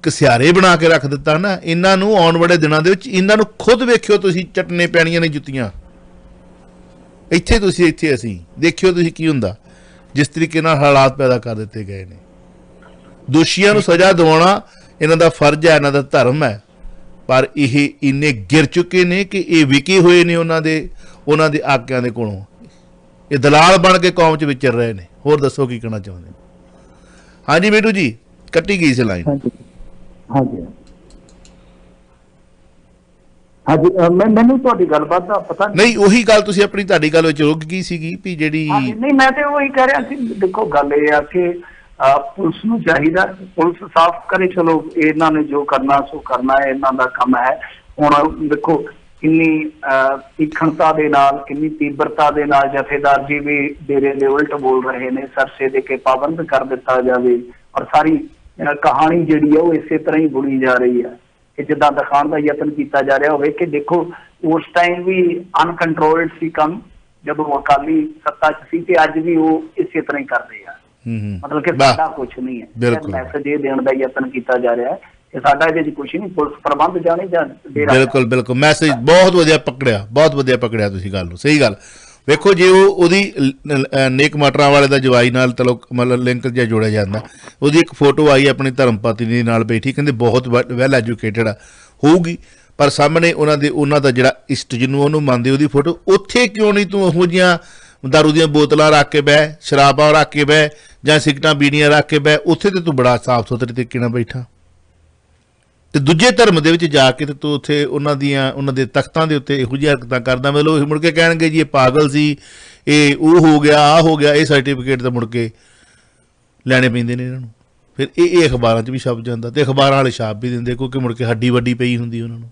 ਘਸਿਆਰੇ ਬਣਾ ਕੇ ਰੱਖ ਦਿੱਤਾ ਨਾ ਇਹਨਾਂ ਨੂੰ ਆਉਣ ਵਾਲੇ ਦਿਨਾਂ ਦੇ ਵਿੱਚ ਇਹਨਾਂ ਨੂੰ ਖੁਦ ਵੇਖਿਓ ਤੁਸੀਂ ਚਟਨੇ ਪੈਣੀਆਂ ਨੇ ਜੁੱਤੀਆਂ ਇੱਥੇ ਤੁਸੀਂ ਇੱਥੇ ਅਸੀਂ ਦੇਖਿਓ ਤੁਸੀਂ ਕੀ ਹੁੰਦਾ ਜਿਸ ਤਰੀਕੇ ਨਾਲ ਹਾਲਾਤ ਪੈਦਾ ਕਰ ਦਿੱਤੇ ਗਏ ਨੇ ਦੋਸ਼ੀਆਂ ਨੂੰ ਸਜ਼ਾ ਦਿਵਾਉਣਾ ਇਹਨਾਂ ਦਾ ਫਰਜ਼ ਹੈ ਇਹਨਾਂ ਦਾ ਧਰਮ ਹੈ ਪਰ ਇਹ ਇੰਨੇ ਗਿਰ ਚੁੱਕੇ ਨੇ ਕਿ ਇਹ ਵਿਕੇ ਹੋਏ ਨੇ ਉਹਨਾਂ ਦੇ ਆਗਿਆਂ ਦੇ ਕੋਲੋਂ ਇਹ ਦਲਾਲ ਬਣ ਕੇ ਕੌਮ 'ਚ ਵਿਚਰ ਰਹੇ ਨੇ ਹੋਰ ਦੱਸੋ ਕੀ ਕਹਿਣਾ ਚਾਹੁੰਦੇ ਹਾਂਜੀ ਬੇਟੂ ਜੀ ਕੱਟੀ ਗਈ ਸੀ ਲਾਈਨ ਹਾਂਜੀ ਮੈਨੂੰ ਤੁਹਾਡੀ ਗੱਲਬਾਤ ਦਾ ਪਤਾ ਨਹੀਂ ਉਹੀ ਗੱਲ ਤੁਸੀਂ ਆਪਣੀ ਤੁਹਾਡੀ ਗੱਲ ਵਿੱਚ ਰੁਕ ਗਈ ਸੀਗੀ ਵੀ ਜਿਹੜੀ ਨਹੀਂ ਮੈਂ ਤੇ ਉਹੀ ਕਹਿ ਰਿਹਾ ਸੀ ਦੇਖੋ ਗੱਲ ਇਹ ਆ ਕਿ ਪੁਲਿਸ ਨੂੰ ਚਾਹੀਦਾ ਪੁਲਿਸ ਸਾਫ਼ ਕਰੇ ਚਲੋ ਇਹਨਾਂ ਨੇ ਜੋ ਕਰਨਾ ਸੋ ਕਰਨਾ ਹੈ ਇਹਨਾਂ ਦਾ ਕੰਮ ਹੈ ਹੁਣ ਦੇਖੋ ਕਿੰਨੀ ਤੀਖਣਤਾ ਦੇ ਨਾਲ ਕਿੰਨੀ ਤੀਬਰਤਾ ਦੇ ਨਾਲ ਜਥੇਦਾਰ ਜੀ ਵੀ ਡੇਰੇ ਦੇ ਉਲਟ ਬੋਲ ਰਹੇ ਨੇ ਸਰਸੇ ਦੇ ਕੇ ਪਾਬੰਦ ਕਰ ਦਿੱਤਾ ਜਾਵੇ ਔਰ ਸਾਰੀ ਕਹਾਣੀ ਜਿਹੜੀ ਹੈ ਉਹ ਇਸੇ ਤਰ੍ਹਾਂ ਹੀ ਬੁਣੀ ਜਾ ਰਹੀ ਹੈ ਕਿ ਜਿੱਦਾਂ ਦਿਖਾਉਣ ਦਾ ਯਤਨ ਕੀਤਾ ਜਾ ਰਿਹਾ ਹੋਵੇ ਕਿ ਦੇਖੋ ਉਸ ਟਾਈਮ ਵੀ ਅਨਕੰਟਰੋਲਡ ਸੀ ਕੰਮ ਜਦੋਂ ਅਕਾਲੀ ਸੱਤਾ 'ਚ ਸੀ ਤੇ ਅੱਜ ਵੀ ਉਹ ਇਸੇ ਤਰ੍ਹਾਂ ਹੀ ਕਰਦੇ ਆ ਮਤਲਬ ਕਿ ਸਾਡਾ ਕੁਝ ਨਹੀਂ ਹੈ ਮੈਸੇਜ ਇਹ ਦੇਣ ਦਾ ਯਤਨ ਕੀਤਾ ਜਾ ਰਿਹਾ ਹੈ ਕਿ ਸਾਡਾ ਇਹਦੇ 'ਚ ਕੁਝ ਨਹੀਂ ਪੁਲਿਸ ਪ੍ਰਬੰਧ ਜਾਣੇ ਜਾਂ ਬਿਲਕੁਲ ਮੈਸੇਜ ਬਹੁਤ ਵਧੀਆ ਪਕੜਿਆ ਤੁਸੀਂ ਗੱਲ ਨੂੰ ਸਹੀ ਗੱਲ ਵੇਖੋ ਜੇ ਉਹਦੀ ਨੇਕ ਮਟਰਾਂ ਵਾਲੇ ਦਾ ਜਵਾਈ ਨਾਲ ਮਤਲਬ ਲਿੰਕ ਜਿਹਾ ਜੋੜਿਆ ਜਾਂਦਾ ਉਹਦੀ ਇੱਕ ਫੋਟੋ ਆਈ ਆਪਣੀ ਧਰਮ ਪਤਨੀ ਦੇ ਨਾਲ ਬੈਠੀ ਕਹਿੰਦੇ ਬਹੁਤ ਵੈਲ ਐਜੂਕੇਟਡ ਆ ਹੋਊਗੀ ਪਰ ਸਾਹਮਣੇ ਉਹਨਾਂ ਦਾ ਜਿਹੜਾ ਇਸ਼ਟ ਜਿਹਨੂੰ ਉਹਨੂੰ ਮੰਨਦੇ ਉਹਦੀ ਫੋਟੋ ਉੱਥੇ ਕਿਉਂ ਨਹੀਂ ਤੂੰ ਉਹੋ ਜਿਹੀਆਂ ਦਾਰੂ ਦੀਆਂ ਬੋਤਲਾਂ ਰੱਖ ਕੇ ਬਹਿ ਸ਼ਰਾਬਾਂ ਰੱਖ ਕੇ ਬਹਿ ਜਾਂ ਸਿਗਰਟਾਂ ਬੀੜੀਆਂ ਰੱਖ ਕੇ ਬਹਿ ਉੱਥੇ ਤੇ ਤੂੰ ਬੜਾ ਸਾਫ਼ ਸੁਥਰੇ ਤਰੀਕੇ ਨਾਲ ਬੈਠਾ ਤੇ ਦੂਜੇ ਧਰਮ ਦੇ ਵਿੱਚ ਜਾ ਕੇ ਤੇ ਤੂੰ ਉੱਥੇ ਉਹਨਾਂ ਦੇ ਤਖਤਾਂ ਦੇ ਉੱਤੇ ਇਹੋ ਜਿਹੀਆਂ ਹਰਕਤਾਂ ਕਰਦਾ ਮਤਲਬ ਮੁੜ ਕੇ ਕਹਿਣਗੇ ਜੀ ਇਹ ਪਾਗਲ ਸੀ ਇਹ ਉਹ ਹੋ ਗਿਆ ਆਹ ਹੋ ਗਿਆ ਇਹ ਸਰਟੀਫਿਕੇਟ ਤਾਂ ਮੁੜ ਕੇ ਲੈਣੇ ਪੈਂਦੇ ਨੇ ਇਹਨਾਂ ਨੂੰ ਫਿਰ ਇਹ ਅਖਬਾਰਾਂ 'ਚ ਵੀ ਛਪ ਜਾਂਦਾ ਤੇ ਅਖਬਾਰਾਂ ਵਾਲੇ ਛਾਪ ਵੀ ਦਿੰਦੇ ਕਿਉਂਕਿ ਮੁੜ ਕੇ ਹੱਡੀ ਵੱਡੀ ਪਈ ਹੁੰਦੀ ਉਹਨਾਂ ਨੂੰ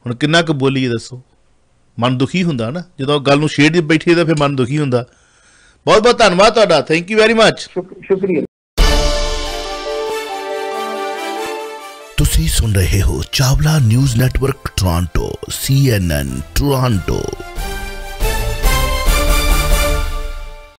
ਹੁਣ ਕਿੰਨਾ ਕੁ ਬੋਲੀਏ ਦੱਸੋ ਮਨ ਦੁਖੀ ਹੁੰਦਾ ਨਾ ਜਦੋਂ ਗੱਲ ਨੂੰ ਛੇੜ ਬੈਠੀ ਤਾਂ ਫਿਰ ਮਨ ਦੁਖੀ ਹੁੰਦਾ ਬਹੁਤ ਬਹੁਤ ਧੰਨਵਾਦ ਤੁਹਾਡਾ ਥੈਂਕ ਯੂ ਵੈਰੀ ਮਚ ਸ਼ੁਕਰੀਆ ਤੁਸੀਂ ਸੁਣ ਰਹੇ ਹੋ Chawla news network Toronto CNN Toronto.